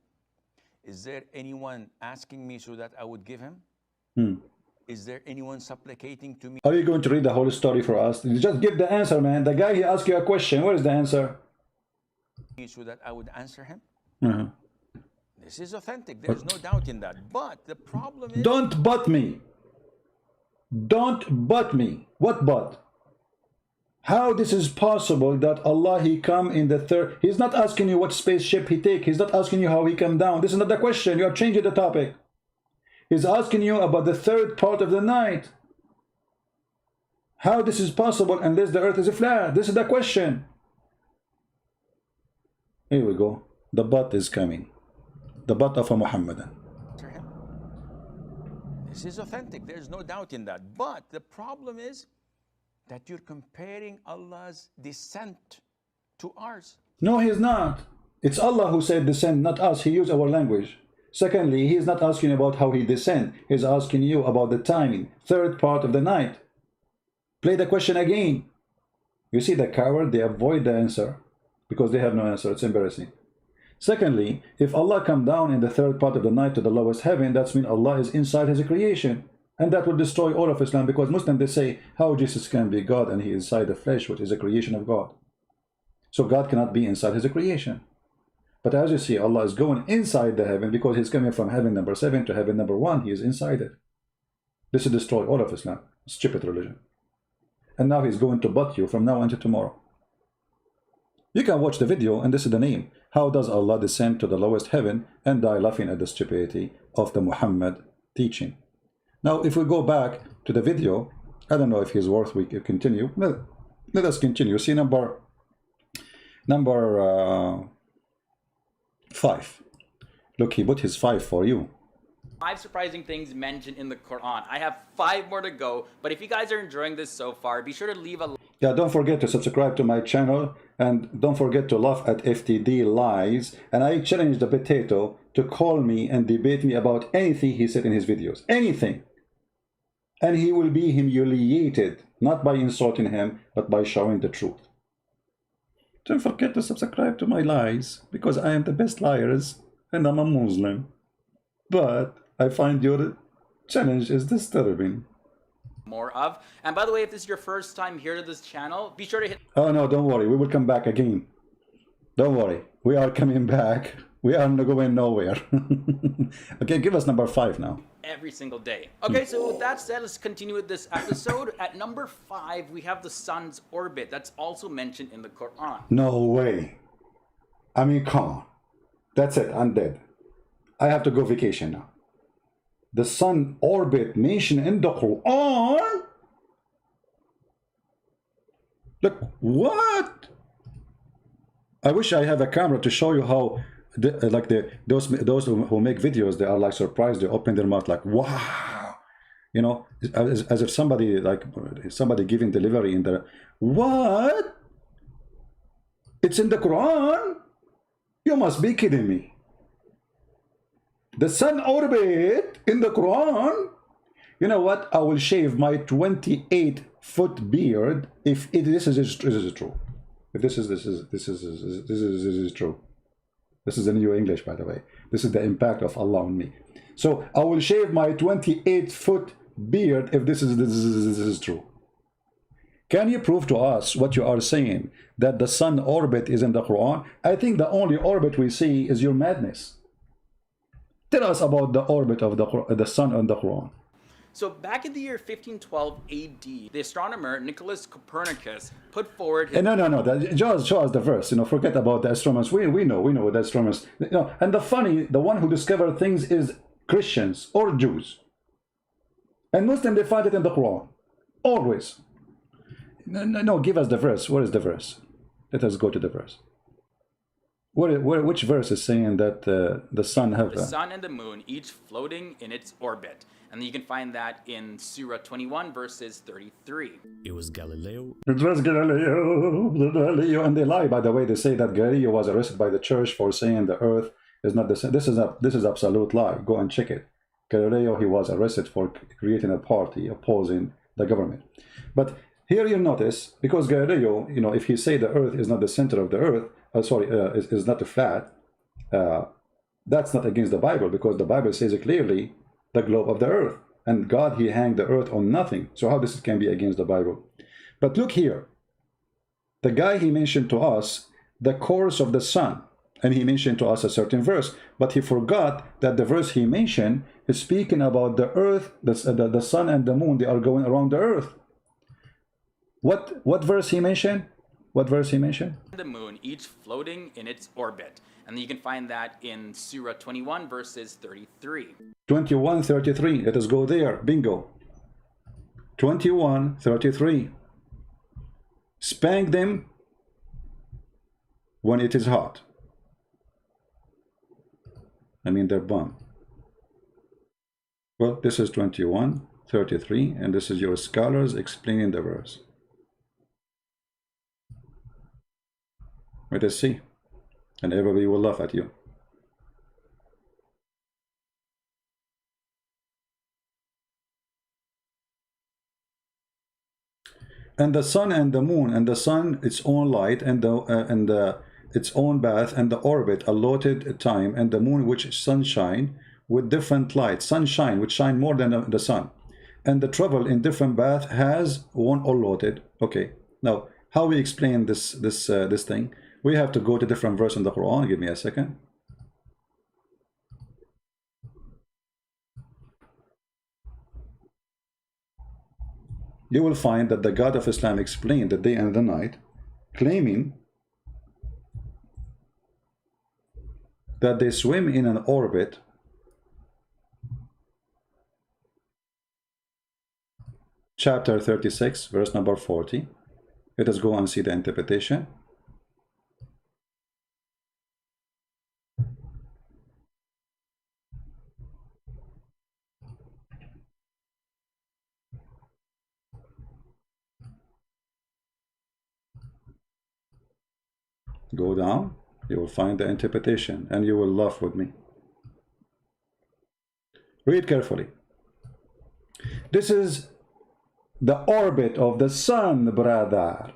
Is there anyone asking me so that I would give him? Is there anyone supplicating to me? Are you going to read the whole story for us? Just give the answer, man. The guy, he asked you a question. Where is the answer? So that I would answer him? Uh-huh. This is authentic. There's no doubt in that. But the problem is... Don't but me. Don't but me. What but? How this is possible that Allah, he come in the third... He's not asking you what spaceship he take. He's not asking you how he come down. This is not the question. You are changing the topic. He's asking you about the third part of the night. How this is possible unless the earth is flat? This is the question. Here we go. The but is coming. The but of a Muhammadan. This is authentic. There's no doubt in that. But the problem is that you're comparing Allah's descent to ours. No, he's not. It's Allah who said descend, not us. He used our language. Secondly, he is not asking about how he descend. He's asking you about the timing. Third part of the night. Play the question again. You see the coward, they avoid the answer because they have no answer. It's embarrassing. Secondly, if Allah come down in the third part of the night to the lowest heaven, that's mean Allah is inside his creation. And that would destroy all of Islam, because Muslims, they say how Jesus can be God and he is inside the flesh, which is a creation of God. So God cannot be inside his creation. But as you see, Allah is going inside the heaven because he's coming from heaven number 7 to heaven number 1. He is inside it. This will destroy all of Islam. Stupid religion. And now he's going to butt you from now until tomorrow. You can watch the video, and this is the name. How does Allah descend to the lowest heaven and die laughing at the stupidity of the Muhammad teaching? Now, if we go back to the video, I don't know if he's worth we continue. Let us continue. See number 5. Look, he put his 5 for you. 5 surprising things mentioned in the Quran. I have 5 more to go, but if you guys are enjoying this so far, be sure to leave a... Yeah, don't forget to subscribe to my channel, and don't forget to laugh at FTD lies. And I challenge the potato to call me and debate me about anything he said in his videos. Anything. And he will be humiliated, not by insulting him, but by showing the truth. Don't forget to subscribe to my lies, because I am the best liars, and I'm a Muslim. But I find your challenge is disturbing. More of. And by the way, if this is your first time here to this channel, be sure to hit... Oh no, don't worry, we will come back again. Don't worry, we are coming back. We are not going nowhere. Okay, give us number 5 now. Every single day. Okay, so with that said, let's continue with this episode. At number 5, we have the sun's orbit. That's also mentioned in the Quran. No way. I mean, come on. That's it, I'm dead. I have to go vacation now. The sun orbit mentioned in the Quran? Look, what? I wish I have a camera to show you how like those who make videos, they are like surprised. They open their mouth like, wow, you know, as if somebody giving delivery in the what? It's in the Quran? You must be kidding me. The sun orbit in the Quran? You know what? I will shave my 28-foot beard if this is true. If this is true. This is the New English, by the way. This is the impact of Allah on me. So I will shave my 28-foot beard if this is true. Can you prove to us what you are saying, that the sun orbit is in the Quran? I think the only orbit we see is your madness. Tell us about the orbit of the sun on the Quran. So back in the year 1512 AD, the astronomer Nicholas Copernicus put forward his... No. Just show us the verse. You know, forget about the astronomers. We know the astronomers. You know, and the one who discovered things is Christians or Jews. And Muslims, they find it in the Quran. Always. No, give us the verse. Where is the verse? Let us go to the verse. Which verse is saying that the sun have... The sun and the moon, each floating in its orbit. And you can find that in Surah 21, verses 33. It was Galileo. It was Galileo. And they lie, by the way. They say that Galileo was arrested by the church for saying the earth is not the same. This is absolute lie. Go and check it. Galileo, he was arrested for creating a party opposing the government. But here you notice, because Galileo, you know, if he say the earth is not the center of the earth, is not flat, that's not against the Bible, because the Bible says it clearly, the globe of the earth, and God, he hanged the earth on nothing. So how this can be against the Bible? But look here, the guy, he mentioned to us the course of the sun, and he mentioned to us a certain verse, but he forgot that the verse he mentioned is speaking about the earth, the sun and the moon, they are going around the earth. What verse he mentioned? What verse he mentioned? The moon, each floating in its orbit. And you can find that in Surah 21, verses 33. 21:33. Let us go there. Bingo. 21:33. Spank them when it is hot. I mean their bum. Well, this is 21:33, and this is your scholars explaining the verse. Let us see. And everybody will laugh at you. And the sun and the moon, and the sun its own light, and its own path, and the orbit allotted time, and the moon which sunshine with different light, sunshine which shine more than the sun, and the travel in different path has one allotted. Okay, now how we explain this thing? We have to go to different verse in the Quran. Give me a second. You will find that the God of Islam explained the day and the night, claiming that they swim in an orbit chapter 36, verse number 40. Let us go and see the interpretation. Go down, you will find the interpretation, and you will laugh with me. Read carefully. This is the orbit of the sun, brother.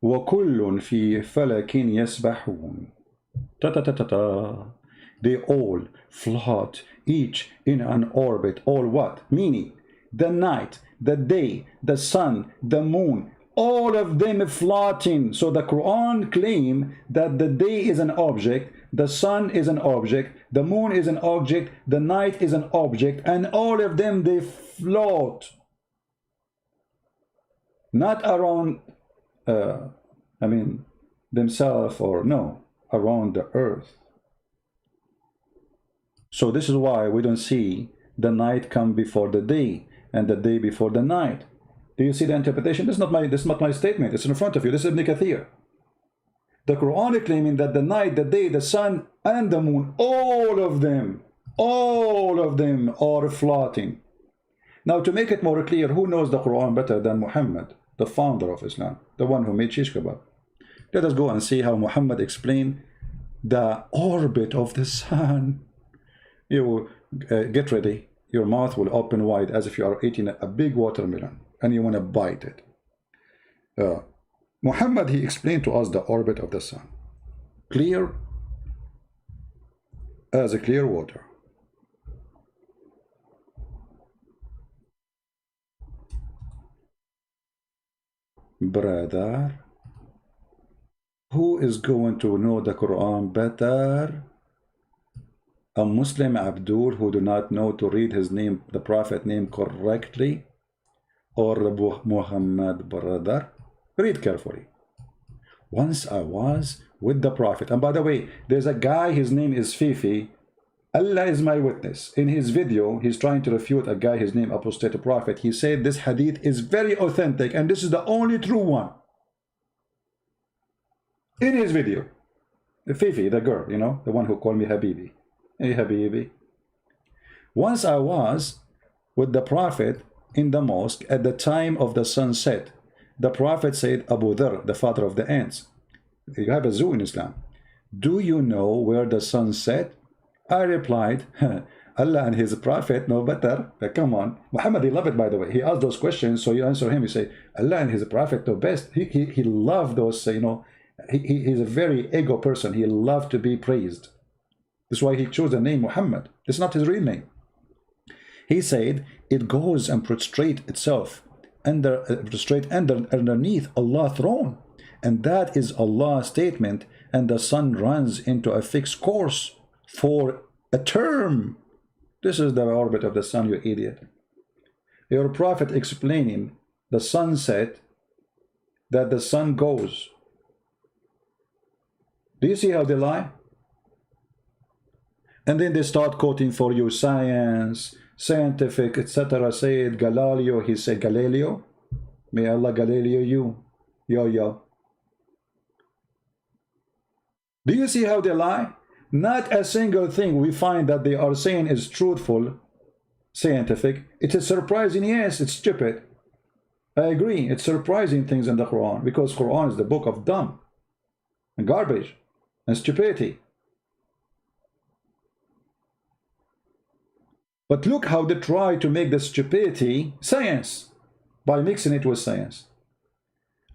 وَكُلٌّ فِي فَلَكٍ يَسْبَحُونَ. Ta-ta-ta-ta-ta. They all float, each in an orbit. All what? Meaning, the night, the day, the sun, the moon, all of them floating. So the Quran claim that the day is an object, the sun is an object, the moon is an object, the night is an object, and all of them, they float. Not around, themselves, or no, around the earth. So this is why we don't see the night come before the day, and the day before the night. Do you see the interpretation? This is not my statement. It's in front of you. This is Ibn Kathir. The Quran is claiming that the night, the day, the sun, and the moon, all of them are floating. Now, to make it more clear, who knows the Quran better than Muhammad, the founder of Islam, the one who made shish kebab? Let us go and see how Muhammad explained the orbit of the sun. You get ready. Your mouth will open wide as if you are eating a big watermelon and you want to bite it. Muhammad, he explained to us the orbit of the sun. Clear as a clear water. Brother, who is going to know the Quran better? A Muslim Abdul who do not know to read his name, the Prophet name correctly, or Abu Muhammad, brother? Read carefully. Once I was with the Prophet, and by the way, there's a guy, his name is Fifi. Allah is my witness. In his video, he's trying to refute a guy, his name Apostate Prophet. He said this hadith is very authentic, and this is the only true one. In his video, Fifi, the girl, you know, the one who called me Habibi. Hey, Habibi. Once I was with the Prophet in the mosque at the time of the sunset. The Prophet said, Abu Dhar, the father of the ants. You have a zoo in Islam. Do you know where the sun set? I replied, Allah and his Prophet know better. Come on. Muhammad, he loved it, by the way. He asked those questions, so you answer him. You say, Allah and his Prophet know best. He loved those, you know, he's a very ego person. He loved to be praised. That's why he chose the name Muhammad. It's not his real name. He said, it goes and prostrate itself underneath Allah's throne. And that is Allah's statement. And the sun runs into a fixed course for a term. This is the orbit of the sun, you idiot. Your Prophet explaining the sunset, that the sun goes. Do you see how they lie? And then they start quoting for you science, scientific, etc. Said Galileo, he said Galileo. May Allah Galileo you. Yo. Do you see how they lie? Not a single thing we find that they are saying is truthful, scientific. It is surprising, yes, it's stupid. I agree, it's surprising things in the Quran, because Quran is the book of dumb and garbage and stupidity. But look how they try to make the stupidity science by mixing it with science.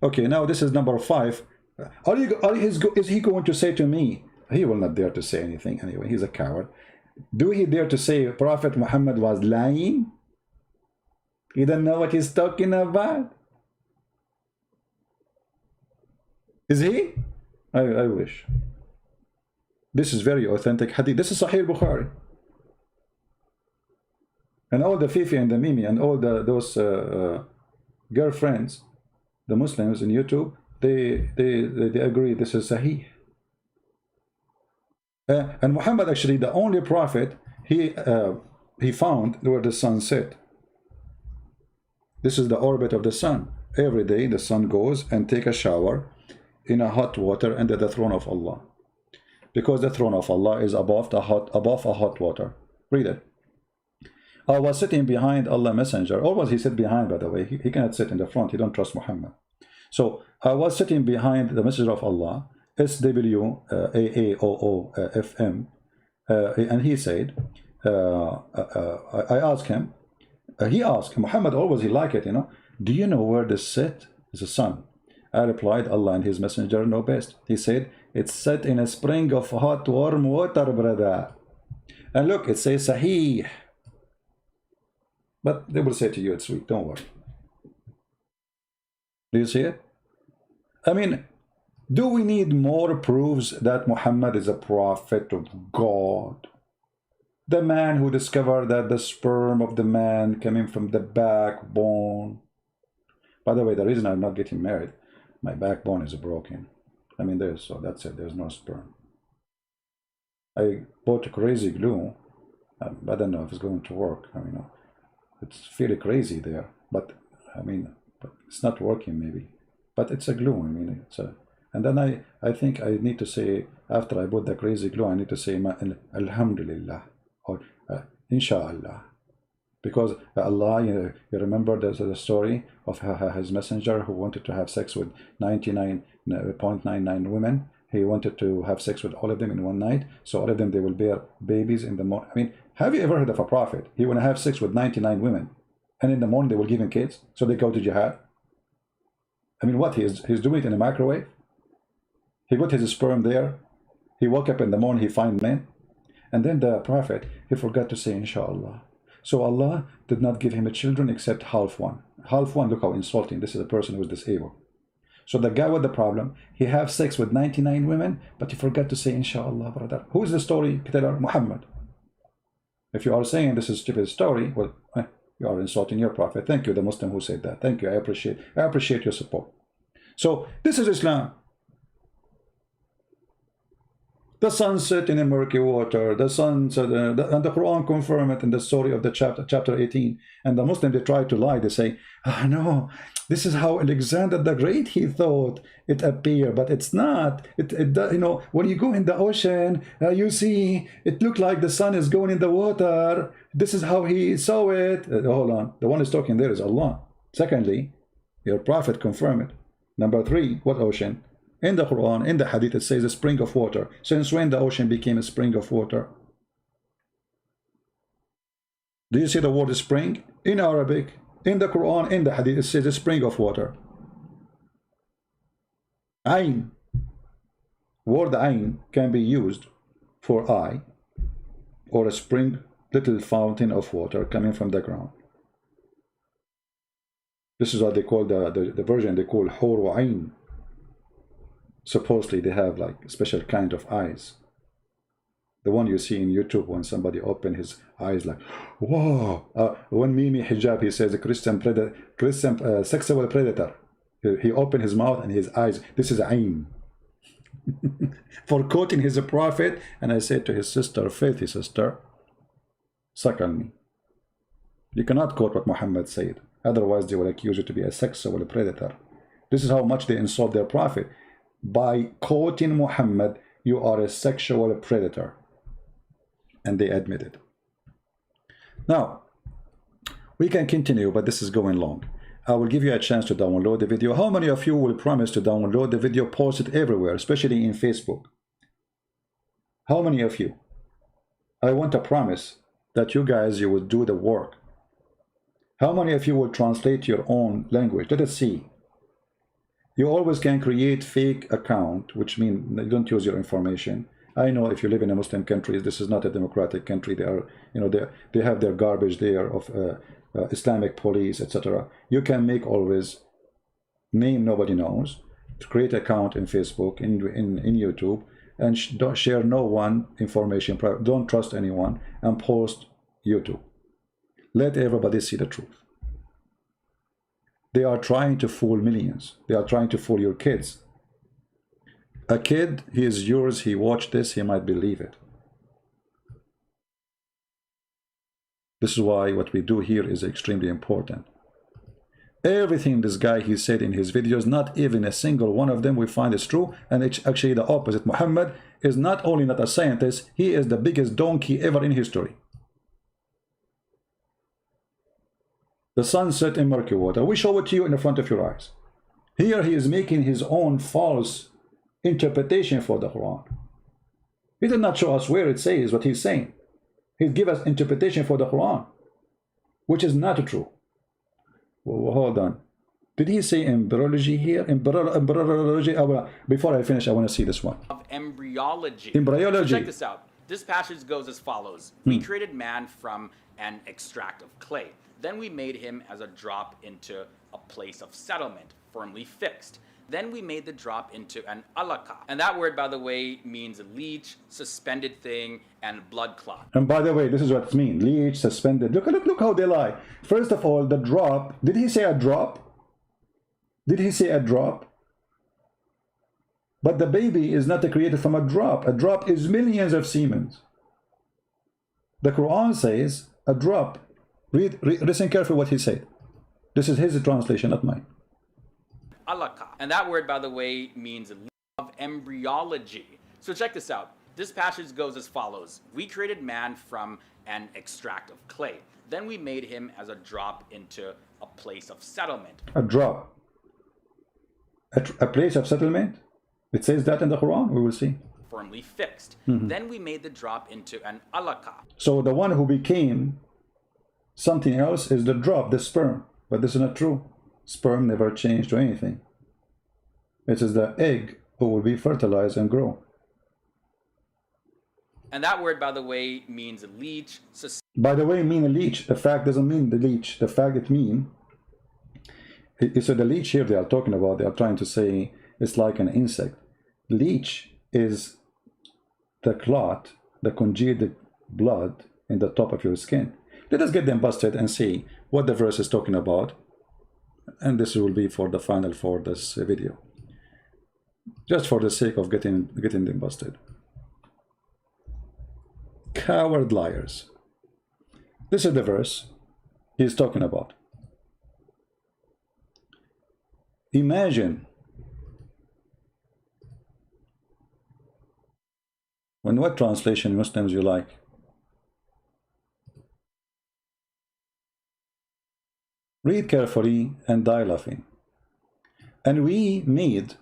Okay, now this is number 5. Is he going to say to me, he will not dare to say anything anyway, he's a coward. Do he dare to say Prophet Muhammad was lying? He doesn't know what he's talking about? Is he? I wish. This is very authentic hadith. This is Sahih Bukhari. And all the Fifi and the Mimi and all those girlfriends, the Muslims in YouTube, they agree this is Sahih. And Muhammad, actually, the only prophet he found where the sun set. This is the orbit of the sun. Every day the sun goes and take a shower in a hot water under the throne of Allah, because the throne of Allah is above a hot water. Read it. I was sitting behind Allah Messenger. Always he sit behind, by the way. He cannot sit in the front. He don't trust Muhammad. So I was sitting behind the Messenger of Allah, SWAAOOFM, and he said, I asked him, he asked, Muhammad always he like it, you know, do you know where the set is the sun? I replied, Allah and his messenger know best. He said, it's set in a spring of hot warm water, brother. And look, it says Sahih. But they will say to you, it's sweet, don't worry. Do you see it? I mean, do we need more proofs that Muhammad is a prophet of God? The man who discovered that the sperm of the man coming from the backbone. By the way, the reason I'm not getting married, my backbone is broken. I mean, so that's it, there's no sperm. I bought crazy glue. I don't know if it's going to work. I mean, it's fairly crazy there, but I mean, but it's not working maybe. But it's a glue. I mean, And then I think I need to say, after I put the crazy glue, I need to say Alhamdulillah or Inshallah. Because Allah, you remember the story of his messenger who wanted to have sex with 99.99 women. He wanted to have sex with all of them in one night. So all of them, they will bear babies in the morning. I mean, have you ever heard of a prophet? He want to have sex with 99 women. And in the morning, they will give him kids. So they go to jihad. I mean, what? He's doing it in a microwave? He got his sperm there. He woke up in the morning, he find men. And then the prophet, he forgot to say Inshallah. So Allah did not give him a children except half one. Half one, look how insulting. This is a person who is disabled. So the guy with the problem, he have sex with 99 women, but he forgot to say Inshallah, brother. Who is the story teller? Muhammad. If you are saying this is a stupid story, well, you are insulting your prophet. Thank you, the Muslim who said that. Thank you, I appreciate your support. So this is Islam. The sun set in a murky water, the sun set, and the Quran confirm it in the story of the chapter 18. And the Muslim, they try to lie. They say, oh, no, this is how Alexander the Great, he thought it appeared, but it's not. You know, when you go in the ocean, you see, it looked like the sun is going in the water. This is how he saw it. Hold on. The one who's talking there is Allah. Secondly, your prophet confirmed it. Number 3, what ocean? In the Quran, in the Hadith, it says a spring of water. Since when the ocean became a spring of water? Do you see the word spring? In Arabic, in the Quran, in the Hadith, it says a spring of water. Ain. Word ain can be used for eye or a spring, little fountain of water coming from the ground. This is what they call the version they call Hur Ain. Supposedly they have like a special kind of eyes. The one you see in YouTube when somebody open his eyes like, whoa. When Mimi Hijab, he says a Christian sexual predator. He opened his mouth and his eyes. This is Ain. For quoting his prophet. And I said to his sister, faithy sister, suck on me. You cannot quote what Muhammad said. Otherwise they will accuse you to be a sexual predator. This is how much they insult their prophet. By quoting Muhammad, you are a sexual predator. And they admit it. Now, we can continue, but this is going long. I will give you a chance to download the video. How many of you will promise to download the video, post it everywhere, especially in Facebook? How many of you? I want to promise that you guys, you will do the work. How many of you will translate your own language? Let us see. You always can create fake account, which means you don't use your information. I know if you live in a Muslim country, this is not a democratic country. They are, you know, they have their garbage there of Islamic police, etc. You can make always name nobody knows, to create account in Facebook, in YouTube, and don't share no one information. Don't trust anyone, and post YouTube. Let everybody see the truth. They are trying to fool millions. They are trying to fool your kids. A kid, he is yours, he watched this, he might believe it. This is why what we do here is extremely important. Everything this guy, he said in his videos, not even a single one of them we find is true, and it's actually the opposite. Muhammad is not only not a scientist, he is the biggest donkey ever in history. The sun set in murky water. We show it to you in the front of your eyes. Here he is making his own false interpretation for the Quran. He did not show us where it says what he's saying. He gave us interpretation for the Quran, which is not true. Well, hold on. Did he say embryology here? Embryology? Before I finish, I want to see this one. Of embryology. Embryology. So check this out. This passage goes as follows. We created man from an extract of clay. Then we made him as a drop into a place of settlement, firmly fixed. Then we made the drop into an alaka. And that word, by the way, means leech, suspended thing, and blood clot. And by the way, this is what it means. Leech, suspended. Look how they lie. First of all, the drop. Did he say a drop? Did he say a drop? But the baby is not created from a drop. A drop is millions of semen. The Quran says a drop. Listen carefully what he said. This is his translation, not mine. Alaka. And that word, by the way, means embryology. So check this out. This passage goes as follows. We created man from an extract of clay. Then we made him as a drop into a place of settlement. A drop. A place of settlement? It says that in the Quran? We will see. Firmly fixed. Then we made the drop into an alaka. So the one who became something else is the drop, the sperm. But this is not true. Sperm never changed to anything. It is the egg who will be fertilized and grow. And that word, by the way, means leech. By the way, mean a leech. The fact doesn't mean the leech. The fact it mean. So the leech here they are talking about, they are trying to say it's like an insect. Leech is the clot, the congealed blood in the top of your skin. Let us get them busted and see what the verse is talking about. And this will be for the final for this video. Just for the sake of getting them busted. Coward liars. This is the verse he's talking about. Imagine when what translation Muslims you like? Read carefully and die laughing. And we made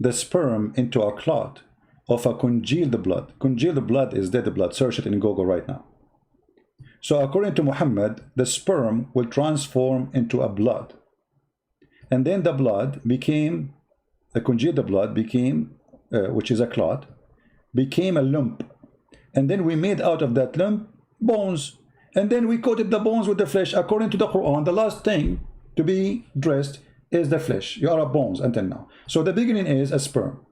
the sperm into a clot of a congealed blood. Congealed blood is dead blood. Search it in Google right now. So according to Muhammad, the sperm will transform into a blood. And then the blood became, the congealed blood became, which is a clot, became a lump. And then we made out of that lump bones. And then we coated the bones with the flesh. According to the Quran, the last thing to be dressed is the flesh. You are a bones until now. So the beginning is a sperm.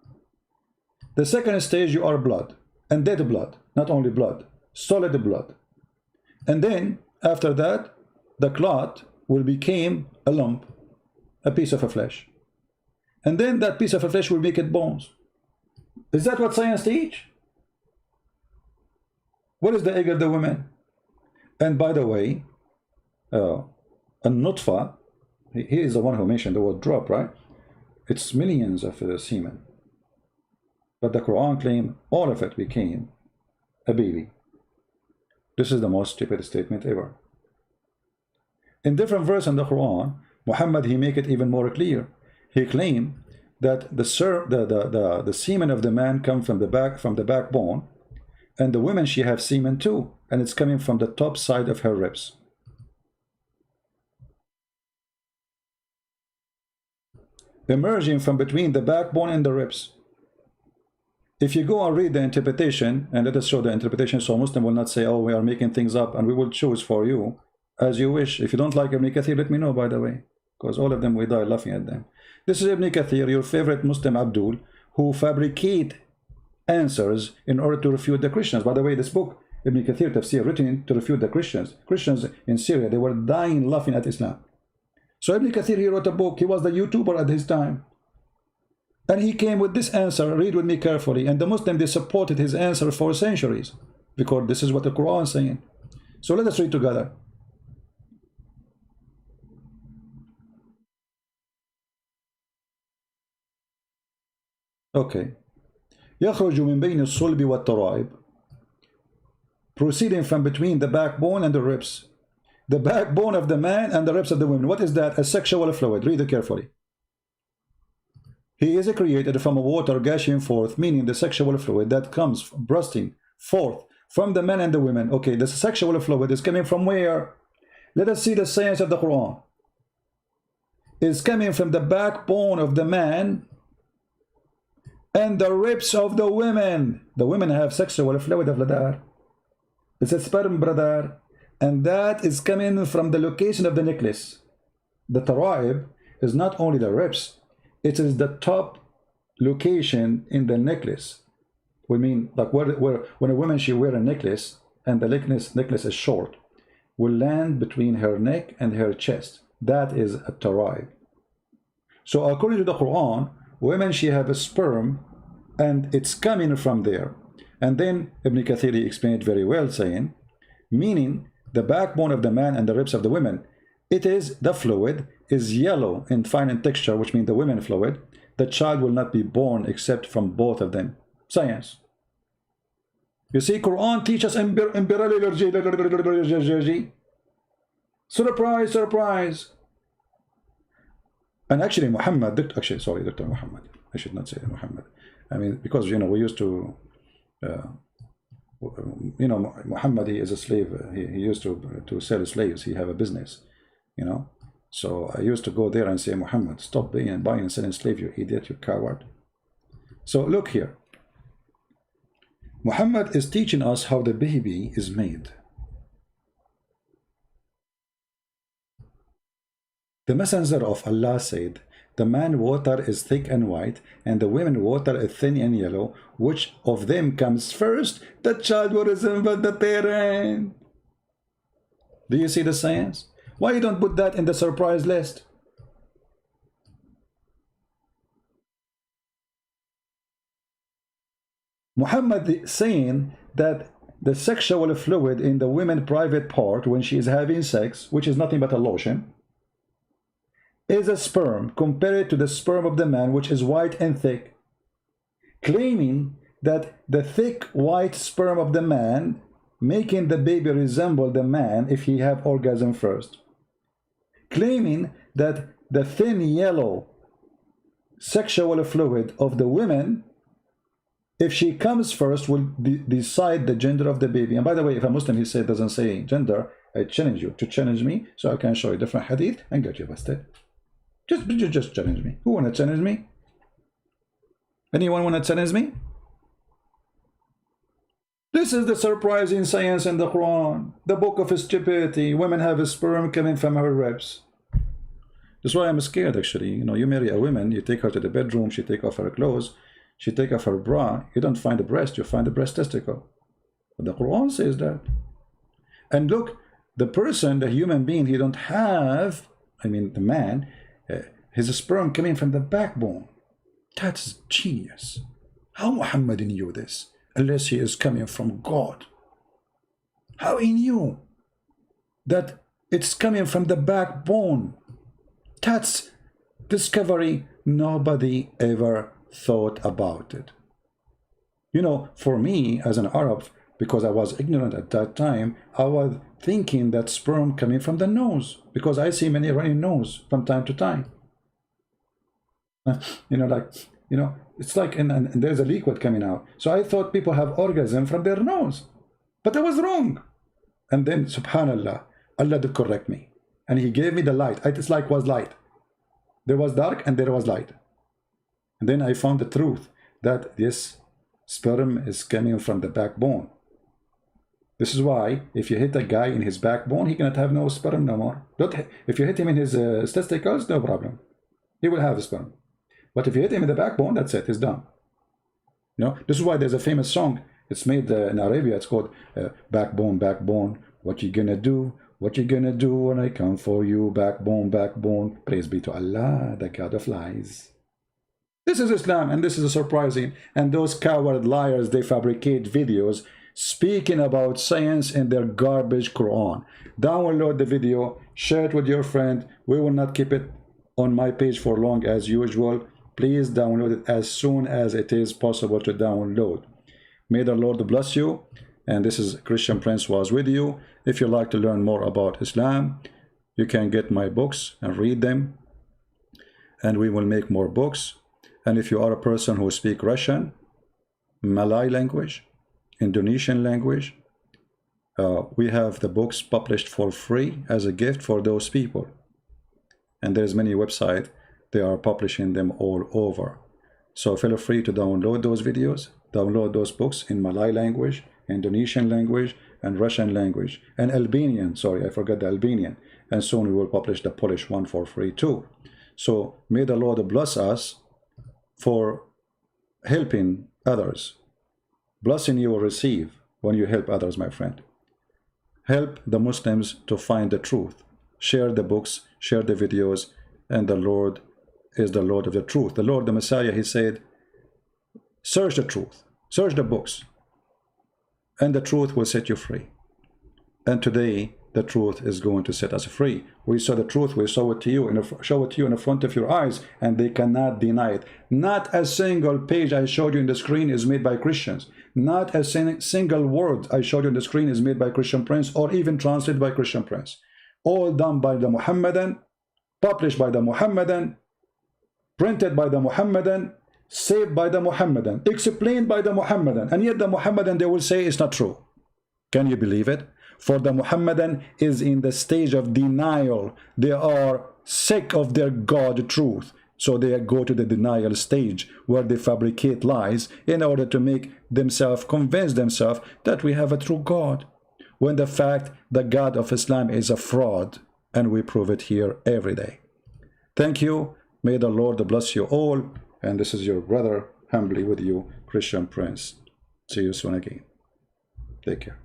The second stage, you are blood. And dead blood. Not only blood. Solid blood. And then, after that, the clot will become a lump. A piece of a flesh. And then that piece of a flesh will make it bones. Is that what science teach? What is the egg of the woman? And by the way, a nutfa, he is the one who mentioned the word drop, right? It's millions of semen. But the Quran claims all of it became a baby. This is the most stupid statement ever. In different verses in the Quran, Muhammad, he make it even more clear. He claimed that the semen of the man come from the backbone, and the woman, she have semen too, and it's coming from the top side of her ribs. Emerging from between the backbone and the ribs. If you go and read the interpretation, and let us show the interpretation so Muslim will not say, oh, we are making things up, and we will choose for you as you wish. If you don't like Ibn Kathir, let me know, by the way, because all of them, we die laughing at them. This is Ibn Kathir, your favorite Muslim Abdul, who fabricate answers in order to refute the Christians. By the way, this book, Ibn Kathir Tafsir, written to refute the Christians. Christians in Syria, they were dying laughing at Islam. So Ibn Kathir, he wrote a book. He was the YouTuber at his time. And he came with this answer. Read with me carefully. And the Muslims, they supported his answer for centuries, because this is what the Quran is saying. So let us read together. Okay. يخرج من بين الصلب والترائب, proceeding from between the backbone and the ribs. The backbone of the man and the ribs of the woman. What is that? A sexual fluid. Read it carefully. He is created from a water gushing forth, meaning the sexual fluid that comes bursting forth from the men and the women. Okay, the sexual fluid is coming from where? Let us see the science of the Quran. It's coming from the backbone of the man and the ribs of the women. The women have sexual fluid of Ladar. It's a sperm, brother. And that is coming from the location of the necklace. The taraib is not only the ribs, it is the top location in the necklace. We mean, like where when a woman, she wear a necklace and the necklace is short, will land between her neck and her chest. That is a taraib. So according to the Quran, women, she have a sperm and it's coming from there. And then Ibn Kathir explained very well, saying, meaning the backbone of the man and the ribs of the women, it is the fluid is yellow in fine in texture, which means the women fluid. the child will not be born except from both of them. Science. You see, Quran teaches surprise, surprise. And actually Muhammad, Dr. Muhammad, I should not say Muhammad. I mean, because, you know, we used to, you know, Muhammad, he is a slave. He used to sell slaves. He have a business, you know. So I used to go there and say, Muhammad, stop buying and selling slave, you idiot, you coward. So look here. Muhammad is teaching us how the baby is made. The messenger of Allah said, the man water is thick and white, and the women water is thin and yellow. Which of them comes first? The child will resemble the parent. Do you see the science? Why you don't put that in the surprise list? Muhammad is saying that the sexual fluid in the women's private part when she is having sex, which is nothing but a lotion, is a sperm compared to the sperm of the man, which is white and thick, claiming that the thick white sperm of the man making the baby resemble the man if he have orgasm first, claiming that the thin yellow sexual fluid of the women, if she comes first, will decide the gender of the baby. And by the way, if a Muslim, he said, doesn't say gender, I challenge you to challenge me so I can show you different hadith and get you busted. Just challenge me. Who want to challenge me? Anyone want to challenge me? This is the surprising science in the Quran, the book of stupidity. Women have a sperm coming from her ribs. That's why I'm scared, actually. You know, you marry a woman, you take her to the bedroom, she take off her clothes, she take off her bra, you don't find a breast, you find a breast testicle. But the Quran says that. And look, the person, the human being, he don't have, I mean the man, his sperm coming from the backbone. That's genius. How Muhammad knew this? Unless he is coming from God. How he knew that it's coming from the backbone? That's discovery nobody ever thought about it. You know, for me as an Arab, because I was ignorant at that time, I was thinking that sperm coming from the nose, because I see many running nose from time to time. You know, like, you know, it's like, and there's a liquid coming out. So I thought people have orgasm from their nose, but I was wrong. And then, subhanallah, Allah did correct me, and he gave me the light. It's like was light. There was dark and there was light. And then I found the truth that this sperm is coming from the backbone. This is why if you hit a guy in his backbone, he cannot have no sperm no more. If you hit him in his testicles, no problem. He will have a sperm. But if you hit him in the backbone, that's it. It's done. You know, this is why there's a famous song. It's made in Arabia. It's called Backbone, Backbone. What you gonna do? What you gonna do when I come for you? Backbone, backbone. Praise be to Allah, the God of lies. This is Islam, and this is surprising. And those coward liars, they fabricate videos speaking about science in their garbage Quran. Download the video, share it with your friend. We will not keep it on my page for long as usual. Please download it as soon as it is possible to download. May the Lord bless you. And this is Christian Prince was with you. If you like to learn more about Islam, you can get my books and read them. And we will make more books. And if you are a person who speaks Russian, Malay language, Indonesian language, we have the books published for free as a gift for those people. And there's many websites, they are publishing them all over. So feel free to download those videos, download those books in Malay language, Indonesian language, and Russian language, and Albanian, sorry, I forgot the Albanian. And soon we will publish the Polish one for free too. So may the Lord bless us for helping others. Blessing you will receive when you help others, my friend. Help the Muslims to find the truth. Share the books, share the videos, and the Lord is the Lord of the truth. The Lord, the Messiah, he said, search the truth, search the books, and the truth will set you free. And today, the truth is going to set us free. We saw the truth, we show it to you, show it to you in the front of your eyes, and they cannot deny it. Not a single page I showed you in the screen is made by Christians. Not a single word I showed you on the screen is made by Christian Prince or even translated by Christian Prince. All done by the Muhammadan, published by the Muhammadan, printed by the Muhammadan, saved by the Muhammadan, explained by the Muhammadan, and yet the Muhammadan, they will say it's not true. Can you believe it? For the Muhammadan is in the stage of denial. They are sick of their God truth. So they go to the denial stage where they fabricate lies in order to make themselves, convince themselves that we have a true God. When the fact the God of Islam is a fraud, and we prove it here every day. Thank you. May the Lord bless you all. And this is your brother, humbly with you, Christian Prince. See you soon again. Take care.